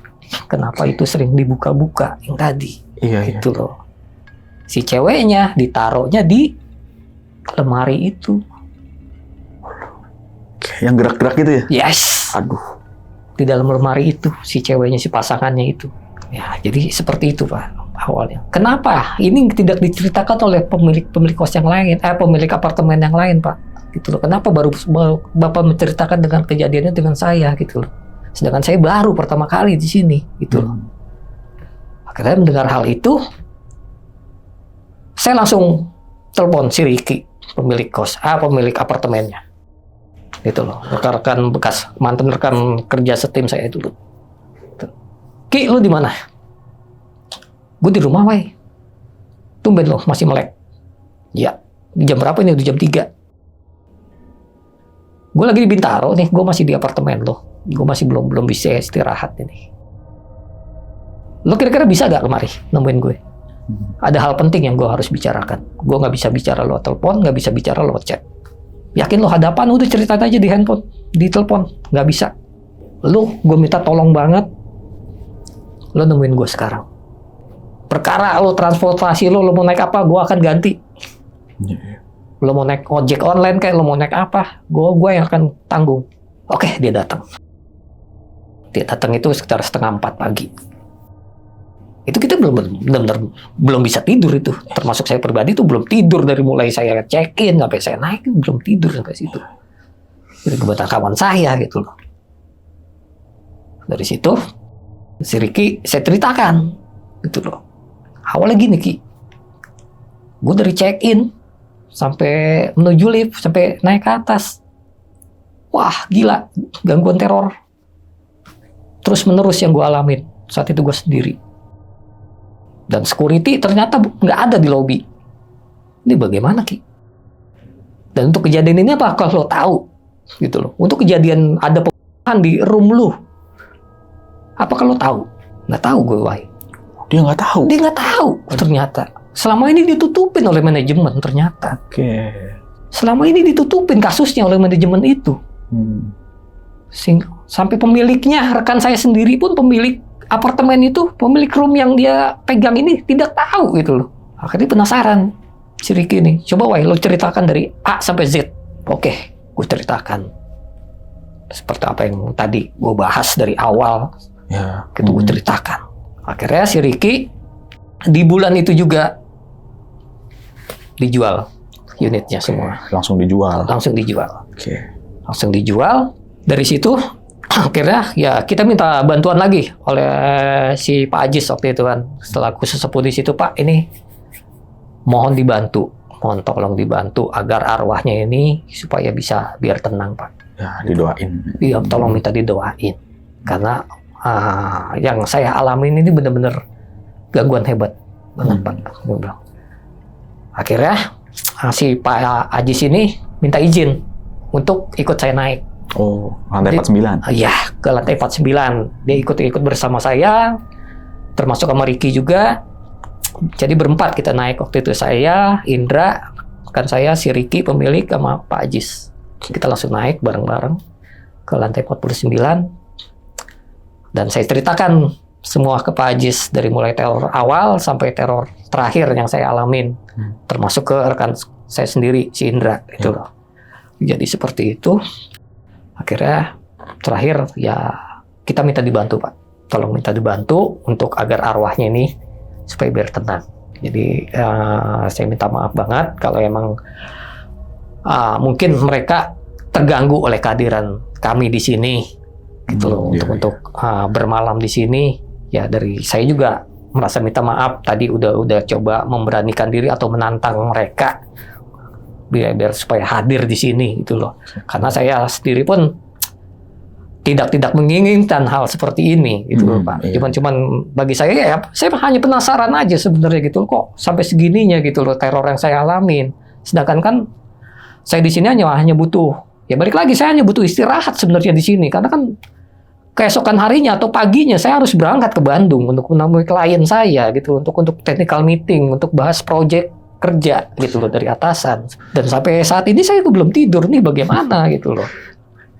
Kenapa itu sering dibuka-buka yang tadi? Iya. Itu loh. Si ceweknya ditaruhnya di lemari itu. Yang gerak-gerak itu ya? Yes. Aduh. Di dalam lemari itu si ceweknya, si pasangannya itu. Ya, jadi seperti itu Pak awalnya. Kenapa? Ini tidak diceritakan oleh pemilik kos yang lain, pemilik apartemen yang lain Pak. Gitu loh. Kenapa baru Bapak menceritakan dengan kejadiannya dengan saya gitu loh. Sedangkan saya baru pertama kali di sini gitu loh. Akhirnya mendengar hal itu, saya langsung telepon si Riki, pemilik apartemennya. Gitu loh, mantan rekan kerja setim saya dulu. Ki, lu di mana? Gue di rumah, Wai. Tumben lo masih melek. Ya, jam berapa ini? Udah jam 3. Gue lagi di Bintaro nih, gue masih di apartemen lo. Gue masih belum bisa istirahat ini. Lo kira-kira bisa gak kemari nemuin gue? Ada hal penting yang gue harus bicarakan. Gue gak bisa bicara lewat telepon, gak bisa bicara lewat chat. Yakin lo hadapan, udah ceritain aja di handphone, di telepon, nggak bisa. Lo, gue minta tolong banget, lo nemuin gue sekarang. Perkara lo transportasi lo mau naik apa, gue akan ganti. Lo mau naik ojek online kayak, lo mau naik apa, gue yang akan tanggung. Oke, dia datang. Dia datang itu sekitar 3:30 pagi. Itu kita belum bisa tidur itu. Termasuk saya pribadi itu belum tidur dari mulai saya check-in sampai saya naik, belum tidur sampai situ. Itu kebetulan kawan saya gitu loh. Dari situ si Riki saya ceritakan gitu loh. Awalnya gini Ki, gue dari check-in sampai menuju lift sampai naik ke atas. Wah gila, gangguan teror terus menerus yang gue alamin. Saat itu gue sendiri. Dan security ternyata nggak ada di lobby. Ini bagaimana Ki? Dan untuk kejadian ini apa kalau lo tahu gitu loh. Untuk kejadian ada pembunuhan di room lu, Apakah lo tahu? Nggak tahu gue, Wai. Dia nggak tahu. Dia nggak tahu ternyata. Selama ini ditutupin oleh manajemen ternyata. Oke. Selama ini ditutupin kasusnya oleh manajemen itu. Sampai pemiliknya, rekan saya sendiri pun pemilik apartemen itu, pemilik room yang dia pegang ini tidak tahu gitu loh. Akhirnya penasaran si Ricky ini. Coba Wai, lo ceritakan dari A sampai Z. Oke, gue ceritakan. Seperti apa yang tadi gue bahas dari awal. Ya. Gitu gue ceritakan. Akhirnya si Ricky di bulan itu juga dijual unitnya semua. Langsung dijual. Langsung dijual. Oke. Langsung dijual. Dari situ akhirnya ya kita minta bantuan lagi oleh si Pak Ajis waktu itu kan. Setelah aku sesepuh di situ, Pak, ini mohon dibantu. Mohon tolong dibantu agar arwahnya ini supaya bisa biar tenang, Pak. Ya, didoain. Iya, tolong minta didoain. Karena yang saya alamin ini benar-benar gangguan hebat banget, Pak. Aku bilang. Akhirnya si Pak Ajis ini minta izin untuk ikut saya naik. Oh, lantai 49? Iya, ke lantai 49. Dia ikut bersama saya, termasuk sama Ricky juga. Jadi berempat kita naik waktu itu. Saya, Indra, kan saya, si Ricky pemilik, sama Pak Ajis. Kita langsung naik bareng-bareng ke lantai 49. Dan saya ceritakan semua ke Pak Ajis, dari mulai teror awal sampai teror terakhir yang saya alamin. Termasuk ke rekan saya sendiri, si Indra. Itu loh. Jadi seperti itu. Akhirnya terakhir ya kita minta dibantu, Pak. Tolong minta dibantu untuk agar arwahnya ini supaya biar tenang. Jadi saya minta maaf banget kalau emang mungkin mereka terganggu oleh kehadiran kami di sini, gitu loh, untuk bermalam di sini. Ya dari saya juga merasa minta maaf. Tadi udah coba memberanikan diri atau menantang mereka biar supaya hadir di sini, gitu loh. Karena saya sendiri pun tidak menginginkan hal seperti ini, gitu loh, Pak. Iya. Cuman bagi saya ya, saya hanya penasaran aja sebenarnya, gitu loh, kok sampai segininya, gitu loh, teror yang saya alamin. Sedangkan kan saya di sini hanya butuh, ya balik lagi, saya hanya butuh istirahat sebenarnya di sini, karena kan keesokan harinya atau paginya saya harus berangkat ke Bandung untuk menemui klien saya, gitu, untuk technical meeting, untuk bahas project kerja, gitu loh, dari atasan. Dan sampai saat ini saya belum tidur nih, bagaimana, gitu loh.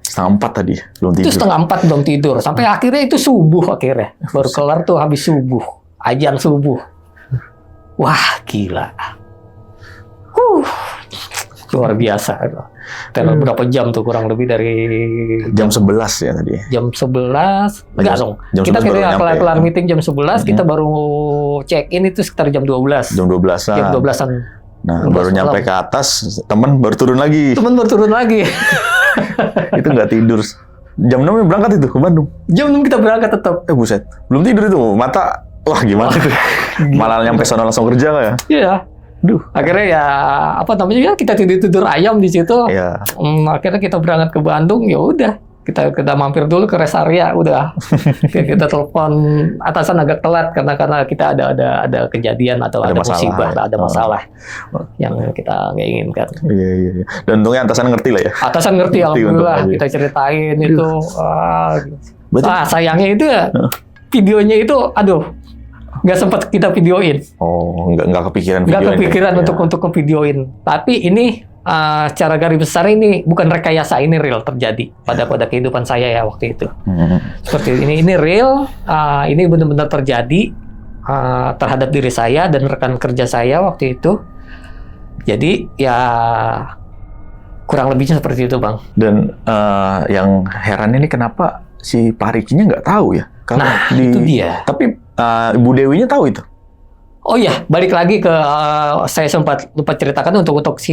3:30 tadi, belum tidur. Itu 3:30 belum tidur. Sampai akhirnya itu subuh akhirnya. Baru kelar tuh habis subuh. Azan subuh. Wah, gila. Luar biasa. Teror berapa jam tuh, kurang lebih dari jam 11 ya tadi. Jam 11. Enggak dong. Jam Kita 11 baru nyampe, kelar meeting jam 11, kita baru check in itu sekitar jam 12. Jam 12-an. Jam 12-an. Nah, baru nyampe ke atas, temen baru turun lagi. Temen baru turun lagi. Itu nggak tidur. Jam 6 berangkat itu ke Bandung. Jam 6 kita berangkat tetap. Buset. Belum tidur itu. Mata, wah gimana itu. Malah nyampe sana langsung kerja nggak ya? Iya. Duh, akhirnya ya apa namanya, ya kita tidur ayam di situ. Iya. Akhirnya kita berangkat ke Bandung, ya udah. Kita mampir dulu ke rest area, udah. Kita telepon atasan agak telat karena kita ada kejadian atau ada musibah, ada masalah yang kita nggak inginkan. Iya. Dan untungnya atasan ngerti lah ya. Atasan ngerti alhamdulillah, kita ceritain itu. Sayangnya itu ya, videonya itu, aduh, nggak sempat kita videoin. Oh, nggak kepikiran. Nggak kepikiran untuk ngevideoin. Tapi ini secara garis besar ini bukan rekayasa, ini real terjadi pada kehidupan saya ya waktu itu. Seperti ini real, ini benar-benar terjadi terhadap diri saya dan rekan kerja saya waktu itu. Jadi ya kurang lebihnya seperti itu, Bang. Dan yang heran ini kenapa si Pak Ricky-nya nggak tahu ya? Nah, itu dia. Tapi Ibu Dewinya tahu itu. Oh iya, balik lagi ke saya sempat lupa ceritakan untuk si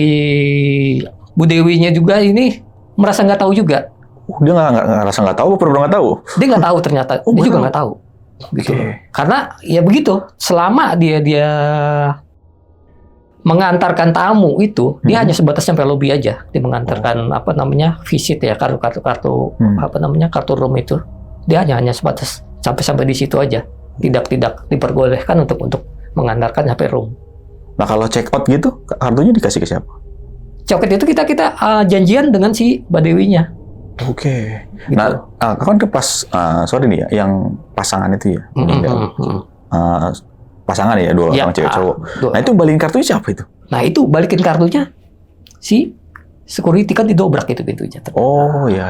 Bu Dewinya juga ini merasa nggak tahu juga. Dia nggak tahu, apa pernah nggak tahu? Dia nggak tahu ternyata. Dia juga nggak tahu. Gitu. Karena ya begitu. Selama dia mengantarkan tamu itu, dia hanya sebatas sampai lobby aja. Dia mengantarkan visit ya, kartu kartu room itu. Dia hanya sebatas sampai di situ aja. Tidak diperbolehkan untuk mengantarkan sampai room. Nah kalau check out gitu, kartunya dikasih ke siapa? Check out itu kita janjian dengan si Mbak Dewinya. Oke. Gitu. Nah, kan pas sorry nih ya, yang pasangan itu ya, meninggal. Pasangan ya, dua orang cewek cowok. Nah itu balikin kartunya siapa itu? Nah itu balikin kartunya si security kan didobrak itu pintunya. Oh iya.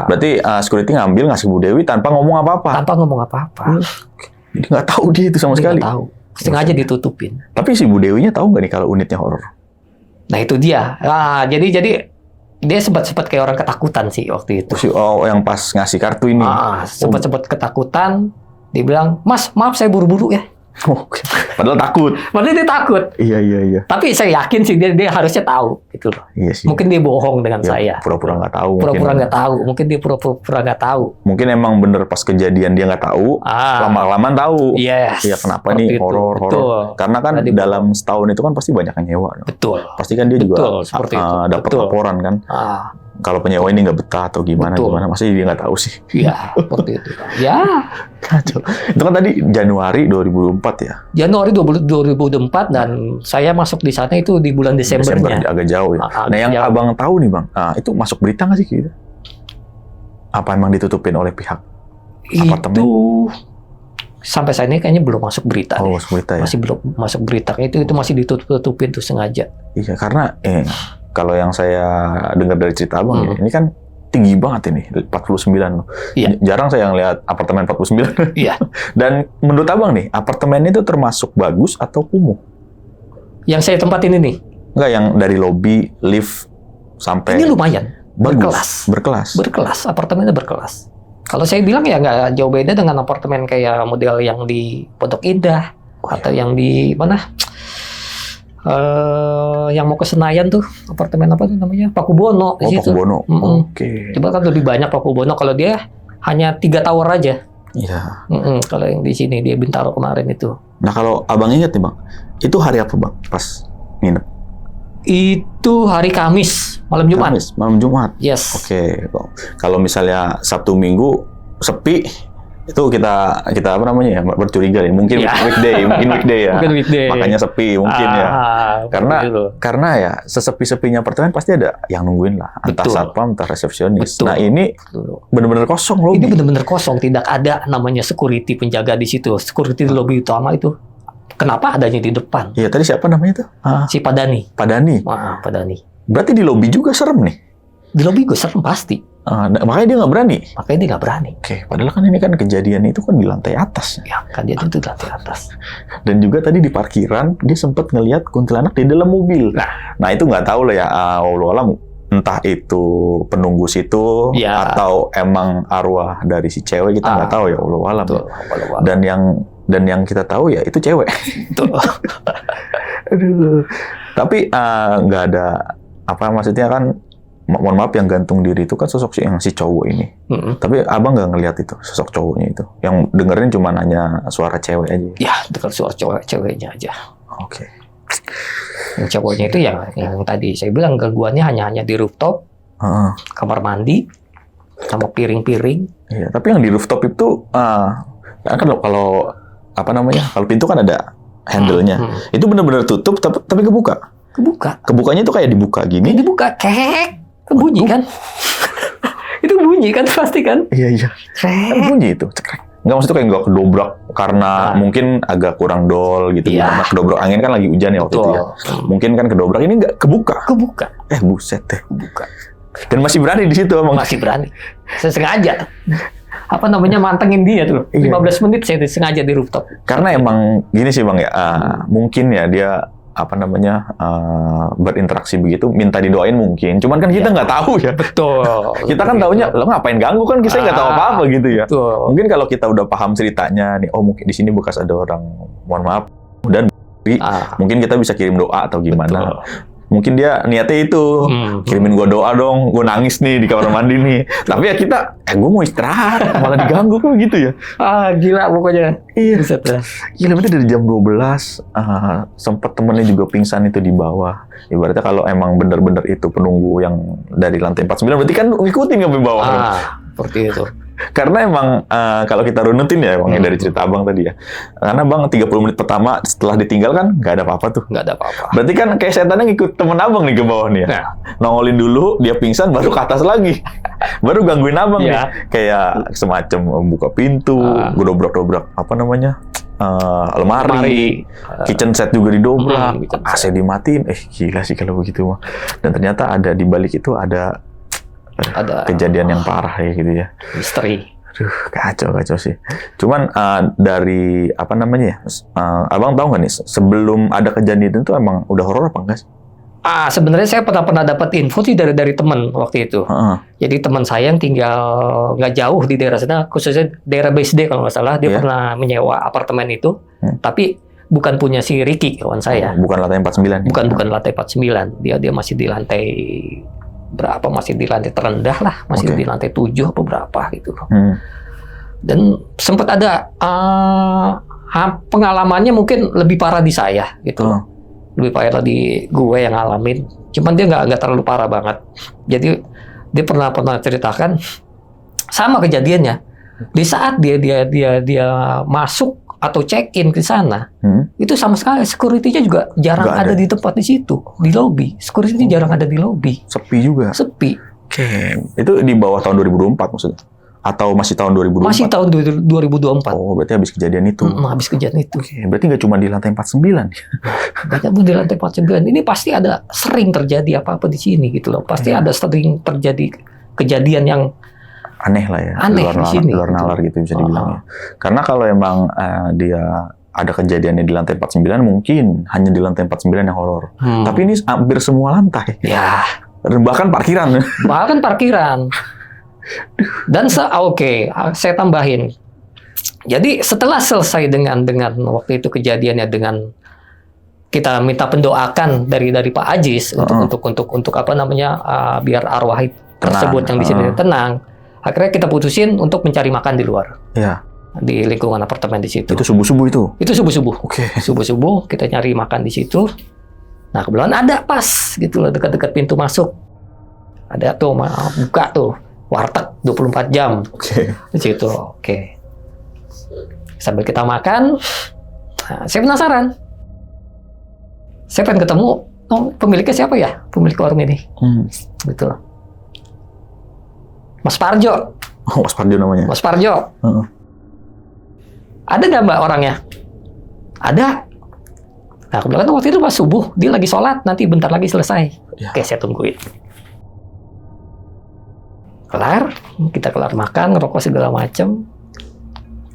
Berarti security ngambil ngasih Bu Dewi tanpa ngomong apa-apa. Tanpa ngomong apa-apa. Jadi nggak tahu dia itu sama sekali. Nggak tahu. Sengaja ditutupin. Tapi si Bu Dewinya tahu nggak nih kalau unitnya horor? Nah itu dia. Jadi dia sempat kayak orang ketakutan sih waktu itu. Oh yang pas ngasih kartu ini. Sempat ketakutan. Dia bilang, Mas maaf saya buru-buru ya. Oke. Padahal takut. Padahal dia takut. Iya. Tapi saya yakin sih dia harusnya tahu gitu loh. Iya sih. Mungkin dia bohong dengan saya. Pura-pura nggak tahu. Pura-pura nggak tahu. Mungkin dia pura-pura nggak tahu. Mungkin emang bener pas kejadian dia nggak tahu. Lama-laman tahu. Yes. Iya kenapa nih horor. Karena kan dalam setahun itu kan pasti banyak yang nyewa. Betul. Pasti kan dia juga dapat laporan kan. Kalau penyewa ini nggak betah atau gimana, masih dia nggak tahu sih. Iya, seperti itu. Ya. Kacau. Itu kan tadi Januari 2004 ya? Januari 2004 dan saya masuk di sana itu di bulan Desembernya. Agak jauh ya. Nah yang abang tahu nih bang, itu masuk berita nggak sih gitu? Apa emang ditutupin oleh pihak apartemen? Itu sampai saat ini kayaknya belum masuk berita. Oh, masuk berita ya? Masih belum masuk berita. Itu masih ditutupin tuh sengaja. Iya, karena kalau yang saya dengar dari cerita abang ya, ini kan tinggi banget ini, 49 loh. Iya. Jarang saya ngeliat apartemen 49. Iya. Dan menurut abang nih, apartemen itu termasuk bagus atau kumuh? Yang saya tempatin ini? Enggak, yang dari lobby, lift, sampai... Ini lumayan. Bagus. Berkelas. Berkelas. Apartemennya berkelas. Kalau saya bilang ya nggak jauh beda dengan apartemen kayak model yang di Pondok Indah. Atau yang di mana? Yang mau ke Senayan tuh apartemen apa tuh namanya Pakubono di situ. Pakubono. Oke. Coba kan lebih banyak Pakubono, kalau dia hanya 3 tower aja. Iya. Kalau yang di sini dia Bintaro kemarin itu. Nah kalau abang ingat nih bang, itu hari apa bang pas nginep? Itu hari Kamis, malam Jumat. Malam Jumat. Yes. Oke. Kalau misalnya Sabtu Minggu sepi, itu kita apa namanya ya, bercuriga ya. Mungkin weekday ya. Mungkin weekday. Makanya sepi mungkin ya. Karena ya sesepi-sepinya apartemen pasti ada yang nungguin lah. Entah satpam, entah resepsionis. Nah ini benar-benar kosong loh. Ini benar-benar kosong, tidak ada namanya security penjaga di situ. Security di lobi utama itu. Kenapa adanya di depan? Iya tadi siapa namanya itu? Si Padani. Padani. Berarti di lobi juga serem nih. Di lobi gue serem pasti. Makanya dia nggak berani. Oke, padahal kan ini kan kejadian itu kan di lantai atas. Ya, kan dia itu di lantai atas. Dan juga tadi di parkiran dia sempat ngelihat kuntilanak di dalam mobil. Nah itu nggak tahu lah ya. Wallahualam entah itu penunggu situ atau emang arwah dari si cewek, kita nggak tahu ya. Wallahualam. Dan yang kita tahu ya itu cewek. Aduh. Tapi nggak ada maksudnya kan. Mohon maaf, yang gantung diri itu kan sosok yang si cowok ini. Tapi abang nggak ngelihat itu sosok cowoknya itu. Yang dengerin cuma hanya suara cewek aja. Ya, dengar suara ceweknya aja. Oke. Yang cowoknya itu yang tadi saya bilang gangguannya hanya di rooftop, kamar mandi, sama piring-piring. Iya, tapi yang di rooftop itu kan kalau kalau pintu kan ada handle-nya. Itu benar-benar tutup tapi kebuka. Kebukanya itu kayak dibuka gini. Dibuka kek. Bunyi kan? Itu bunyi kan pasti kan? Iya. Bunyi itu, cekrek. Nggak, maksudnya kayak nggak kedobrak karena mungkin agak kurang dol gitu. Karena kedobrak angin kan lagi hujan ya waktu itu ya. Mungkin kan kedobrak, ini nggak kebuka. Buset deh. Kebuka. Dan masih berani di situ emang. Masih berani. Saya sengaja. Mantengin dia tuh. 15 menit saya sengaja di rooftop. Karena emang gini sih bang ya. Mungkin ya dia berinteraksi begitu, minta didoain mungkin. Cuman kan kita nggak tahu ya. Betul. Kita kan taunya, lo ngapain ganggu kan, kita nggak tahu apa-apa gitu ya. Betul. Mungkin kalau kita udah paham ceritanya nih, mungkin di sini bekas ada orang, mohon maaf, dan mungkin kita bisa kirim doa atau gimana. Betul. Mungkin dia niatnya itu, kirimin gue doa dong, gue nangis nih di kamar mandi nih. Tapi ya kita, gue mau istirahat, malah diganggu kok gitu ya. Gila pokoknya. Iya. Gila, berarti dari jam 12, sempat temennya juga pingsan itu di bawah. Ibaratnya kalau emang bener-bener itu penunggu yang dari lantai 49, berarti kan ngikutin sampai bawah. Seperti itu. Karena emang kalau kita runutin ya Bang, dari cerita Abang tadi ya. Karena Bang 30 menit pertama setelah ditinggal kan nggak ada apa-apa tuh. Nggak ada apa-apa. Berarti kan kayak setannya ngikut temen Abang nih ke bawah nih ya. Nah. Nongolin dulu, dia pingsan baru ke atas lagi. Baru gangguin Abang nih. Ya. Kayak semacam buka pintu, dobrak-dobrak apa namanya? Lemari. Kitchen set juga didobrak, AC dimatiin. Gila sih kalau begitu mah. Dan ternyata ada di balik itu ada kejadian yang parah ya gitu ya. Misteri. Aduh, kacau sih. Cuman dari apa namanya ya, Abang tahu nggak nih sebelum ada kejadian itu emang udah horor apa enggak sih? Sebenarnya saya pernah dapat info sih dari teman waktu itu. Jadi teman saya yang tinggal nggak jauh di daerah sana, khususnya daerah BSD kalau nggak salah, dia pernah menyewa apartemen itu, tapi bukan punya si Ricky kawan saya. Bukan lantai 49. Bukan lantai 49. Dia masih di lantai berapa, masih di lantai terendah lah, masih di lantai 7 apa berapa gitu. Dan sempat ada pengalamannya mungkin lebih parah di saya gitu loh. Lebih parah di gue yang ngalamin. Cuman dia nggak terlalu parah banget. Jadi dia pernah ceritakan sama kejadiannya. Di saat dia masuk atau check-in ke sana, itu sama sekali security-nya juga jarang ada di tempat di situ, di lobi. Security jarang ada di lobi. Sepi juga. Sepi. Oke. Itu di bawah tahun 2024 maksudnya? Atau masih tahun 2024? Masih tahun 2024. Oh, berarti habis kejadian itu. Habis kejadian itu. Oke, berarti nggak cuma di lantai 49. Banyak pun di lantai 49. Ini pasti ada sering terjadi apa-apa di sini gitu loh. Pasti ada sering terjadi kejadian yang aneh lah ya, aneh di sini, luar nalar gitu bisa dibilang ya. Karena kalau emang dia ada kejadiannya di lantai 49, mungkin hanya di lantai 49 yang horor. Tapi ini hampir semua lantai. Ya. Bahkan parkiran. Bahkan parkiran. Dan saya tambahin. Jadi setelah selesai dengan waktu itu kejadiannya dengan kita minta pendoakan dari Pak Ajis untuk apa namanya biar arwah tersebut yang di sini tenang. Akhirnya kita putusin untuk mencari makan di luar. Iya. Di lingkungan apartemen di situ. Itu subuh-subuh itu? Itu subuh-subuh. Oke. Subuh-subuh kita nyari makan di situ. Nah, kebetulan ada pas gitu loh dekat-dekat pintu masuk. Ada tuh buka tuh warteg 24 jam. Oke. Di situ. Oke. Sambil kita makan, saya penasaran. Saya pengen ketemu, pemiliknya siapa ya? Pemilik warung ini. Gitu loh. Mas Parjo. Oh, Mas Parjo namanya? Mas Parjo. Ada nggak Mbak orangnya? Ada. Nah, kebetulan waktu itu pas subuh, dia lagi sholat, nanti bentar lagi selesai. Ya. Oke, saya tungguin. Kita kelar makan, ngerokok segala macem.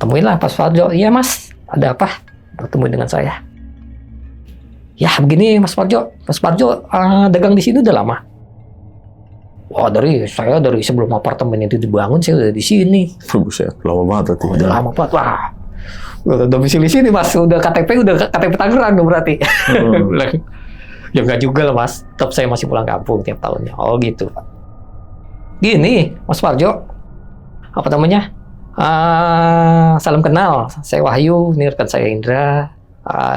Temuin lah Mas Parjo. Iya Mas, ada apa? Bertemu dengan saya. Ya begini Mas Parjo. Mas Parjo dagang di sini udah lama. Wah, dari sebelum apartemen itu dibangun saya udah di sini. Buset, lama banget berarti. Udah lama banget. Wah. Udah domisili sini Mas, udah KTP Tangerang berarti. Ya enggak juga lah Mas. Tetap saya masih pulang kampung tiap tahunnya. Oh gitu, Pak. Gini, Mas Parjo. Apa namanya? Salam kenal. Saya Wahyu, ini rekan saya Indra.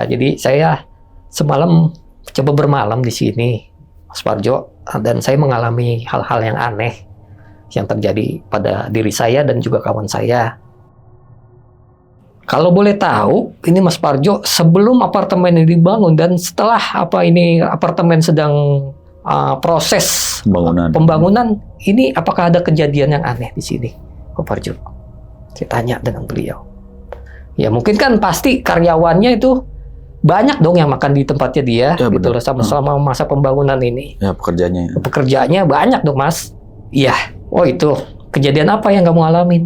Jadi saya semalam coba bermalam di sini, Mas Parjo. Dan saya mengalami hal-hal yang aneh yang terjadi pada diri saya dan juga kawan saya. Kalau boleh tahu, ini Mas Parjo sebelum apartemen ini dibangun dan setelah apartemen sedang proses pembangunan, ini apakah ada kejadian yang aneh di sini, Pak Parjo? Saya tanya dengan beliau. Ya mungkin kan pasti karyawannya itu banyak dong yang makan di tempatnya dia, ya, gitu loh, selama masa pembangunan ini. Ya, pekerjaannya banyak dong Mas. Iya. Oh itu kejadian apa yang kamu alamin?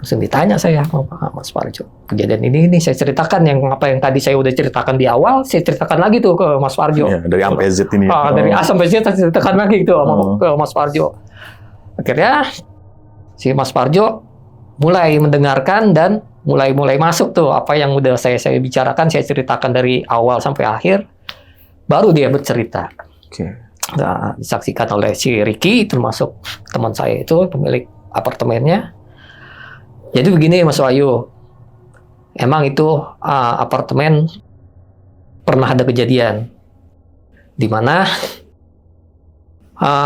Langsung ditanya saya sama Mas Parjo. Kejadian ini saya ceritakan yang tadi saya udah ceritakan di awal, saya ceritakan lagi tuh ke Mas Parjo. Ya, dari A sampai Z ini. Dari A sampai Z saya ceritakan lagi tuh ke Mas Parjo. Akhirnya si Mas Parjo mulai mendengarkan dan mulai masuk tuh apa yang udah saya bicarakan, saya ceritakan dari awal sampai akhir, baru dia bercerita. Nah, disaksikan oleh si Ricky, termasuk teman saya itu pemilik apartemennya. Jadi begini Mas Wahyu, emang itu apartemen pernah ada kejadian di mana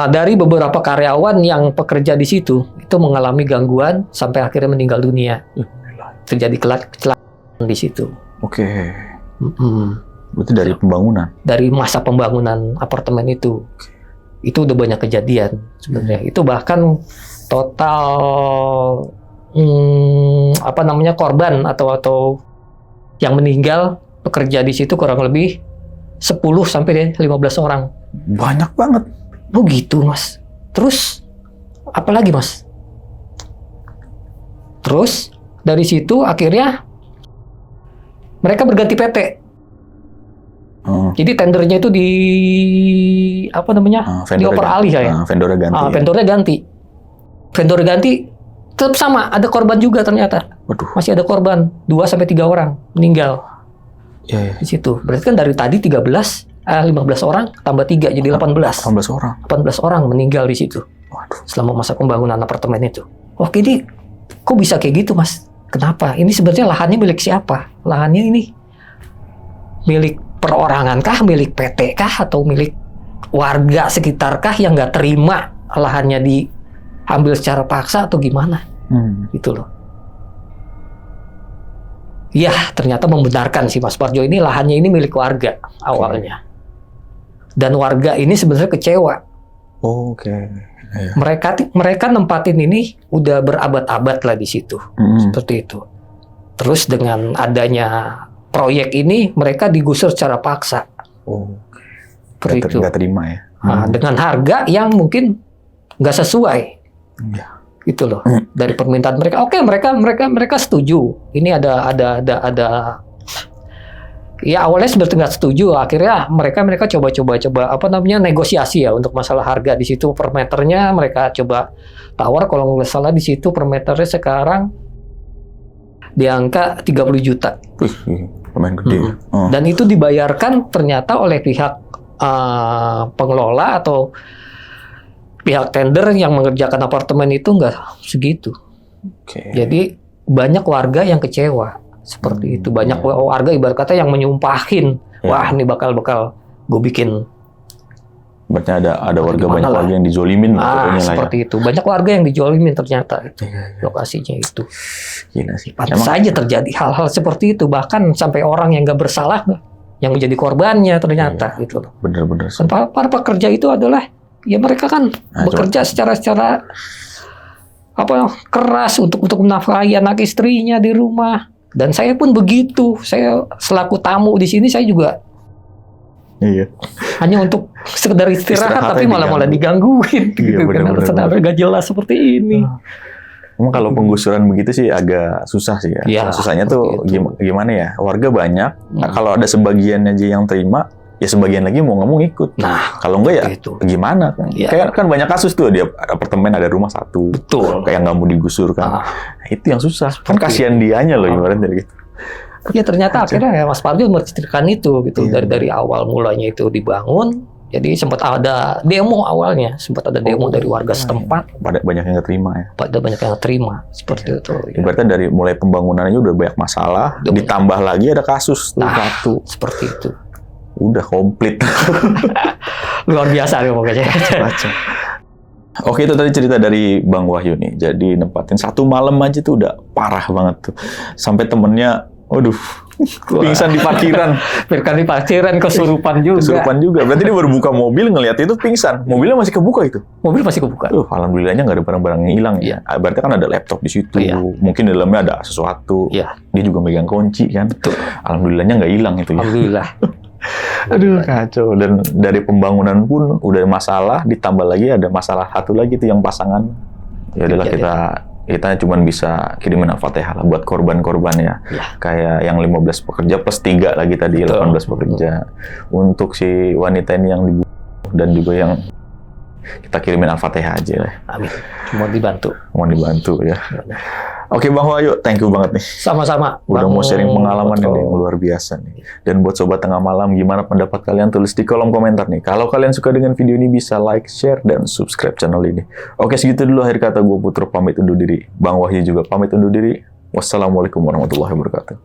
Dari beberapa karyawan yang bekerja di situ itu mengalami gangguan sampai akhirnya meninggal dunia. Terjadi kecelakaan di situ. Oke. Berarti dari pembangunan? Dari masa pembangunan apartemen itu. Itu udah banyak kejadian sebenarnya. Itu bahkan total korban atau yang meninggal pekerja di situ kurang lebih 10 sampai 15 orang. Banyak banget. Oh gitu, Mas. Terus apa lagi, Mas? Terus dari situ akhirnya mereka berganti PT. Jadi tendernya itu dioper alih ya. Vendornya ganti. Vendornya ganti. Vendornya ganti tetap sama, ada korban juga ternyata. Waduh. Masih ada korban 2 sampai 3 orang meninggal. Iya. Di situ. Berarti kan dari tadi 15 orang tambah 3 jadi 18. 18 orang. 18 orang meninggal di situ. Waduh. Selama masa pembangunan apartemen itu. Oke, ini kok bisa kayak gitu, Mas? Kenapa? Ini sebenarnya lahannya milik siapa? Lahannya ini milik perorangan kah, milik PT kah, atau milik warga sekitar kah yang nggak terima lahannya diambil secara paksa atau gimana? Gitu loh. Ya, ternyata membenarkan si Mas Parjo ini lahannya ini milik warga awalnya. Dan warga ini sebenarnya kecewa. Oke. Yeah. Mereka nempatin ini udah berabad-abad lah di situ. Seperti itu. Terus dengan adanya proyek ini mereka digusur secara paksa. Seperti itu. Nggak terima ya. Dengan harga yang mungkin nggak sesuai. Yeah. Gitu loh. Dari permintaan mereka. Oke, mereka setuju. Ini ada ya awalnya sebenarnya nggak setuju. Akhirnya mereka coba negosiasi ya untuk masalah harga di situ per meternya. Mereka coba tawar, kalau nggak salah di situ per meternya sekarang di angka 30 juta. Lumayan gede. Dan itu dibayarkan ternyata oleh pihak pengelola atau pihak tender yang mengerjakan apartemen itu nggak segitu. Jadi banyak warga yang kecewa seperti itu. Banyak warga ibarat kata yang menyumpahin, wah ini bakal gue bikin. Berarti ada banyak warga yang dijolimin. Seperti itu. Banyak warga yang dijolimin ternyata itu. Lokasinya itu. Gila sih. Pantas saja terjadi hal-hal seperti itu. Bahkan sampai orang yang nggak bersalah yang menjadi korbannya ternyata gitu loh. Bener-bener. Kan para pekerja itu adalah ya mereka kan bekerja secara keras untuk menafkahi anak istrinya di rumah. Dan saya pun begitu. Saya selaku tamu di sini saya juga hanya untuk sekedar istirahat tapi malah digangguin gitu kan. Alasan gak jelas seperti ini. Emang kalau penggusuran begitu sih agak susah sih ya. Susahnya tuh gimana ya? Warga banyak. Nah, kalau ada sebagian aja yang terima, ya sebagian lagi mau nggak mau ikut. Nah, kalau enggak ya gimana kan? Kayak kan banyak kasus tuh di apartemen ada rumah satu. Betul. Kayak nggak mau digusur kan. Nah, itu yang susah. Kan kasihan dianya loh ibaratnya gitu. Ya ternyata akhirnya ya Mas Parjo menceritakan itu gitu. Dari awal mulanya itu dibangun. Jadi sempat ada demo awalnya. Sempat ada demo dari warga setempat. Banyak yang nggak terima ya. Banyak yang terima. Seperti itu. Ibaratnya dari mulai pembangunannya udah banyak masalah. Ditambah lagi ada kasus. Satu. Seperti itu. Udah komplit. Luar biasa nih pokoknya. Oke, itu tadi cerita dari Bang Wahyu nih. Jadi nempatin 1 malam aja tuh udah parah banget tuh. Sampai temennya, pingsan di parkiran. Di parkiran, kesurupan juga. Berarti dia baru buka mobil, ngeliat itu pingsan. Mobilnya masih kebuka itu. Mobil masih kebuka. Alhamdulillahnya nggak ada barang-barang yang hilang ya. Berarti kan ada laptop di situ. Mungkin di dalamnya ada sesuatu. Dia juga megang kunci kan. Betul. Alhamdulillahnya nggak hilang itu. Alhamdulillah. Aduh, kacau. Dan dari pembangunan pun udah masalah, ditambah lagi ada masalah satu lagi tuh yang pasangan. Ya adalah kita cuma bisa kirimin Al-Fatihah lah buat korban-korban ya. Kayak yang 15 pekerja plus 3 lagi tadi. Betul. 18 pekerja. Untuk si wanita ini yang dibunuh dan juga yang kita kirimin Al-Fatihah aja lah. Amin. Mohon dibantu ya. Oke Bang Wahyu, thank you banget nih. Sama-sama. Udah mau sharing pengalaman ini yang luar biasa nih. Dan buat Sobat Tengah Malam, gimana pendapat kalian? Tulis di kolom komentar nih. Kalau kalian suka dengan video ini, bisa like, share, dan subscribe channel ini. Oke, segitu dulu akhir kata gue Putro pamit undur diri. Bang Wahyu juga pamit undur diri. Wassalamualaikum warahmatullahi wabarakatuh.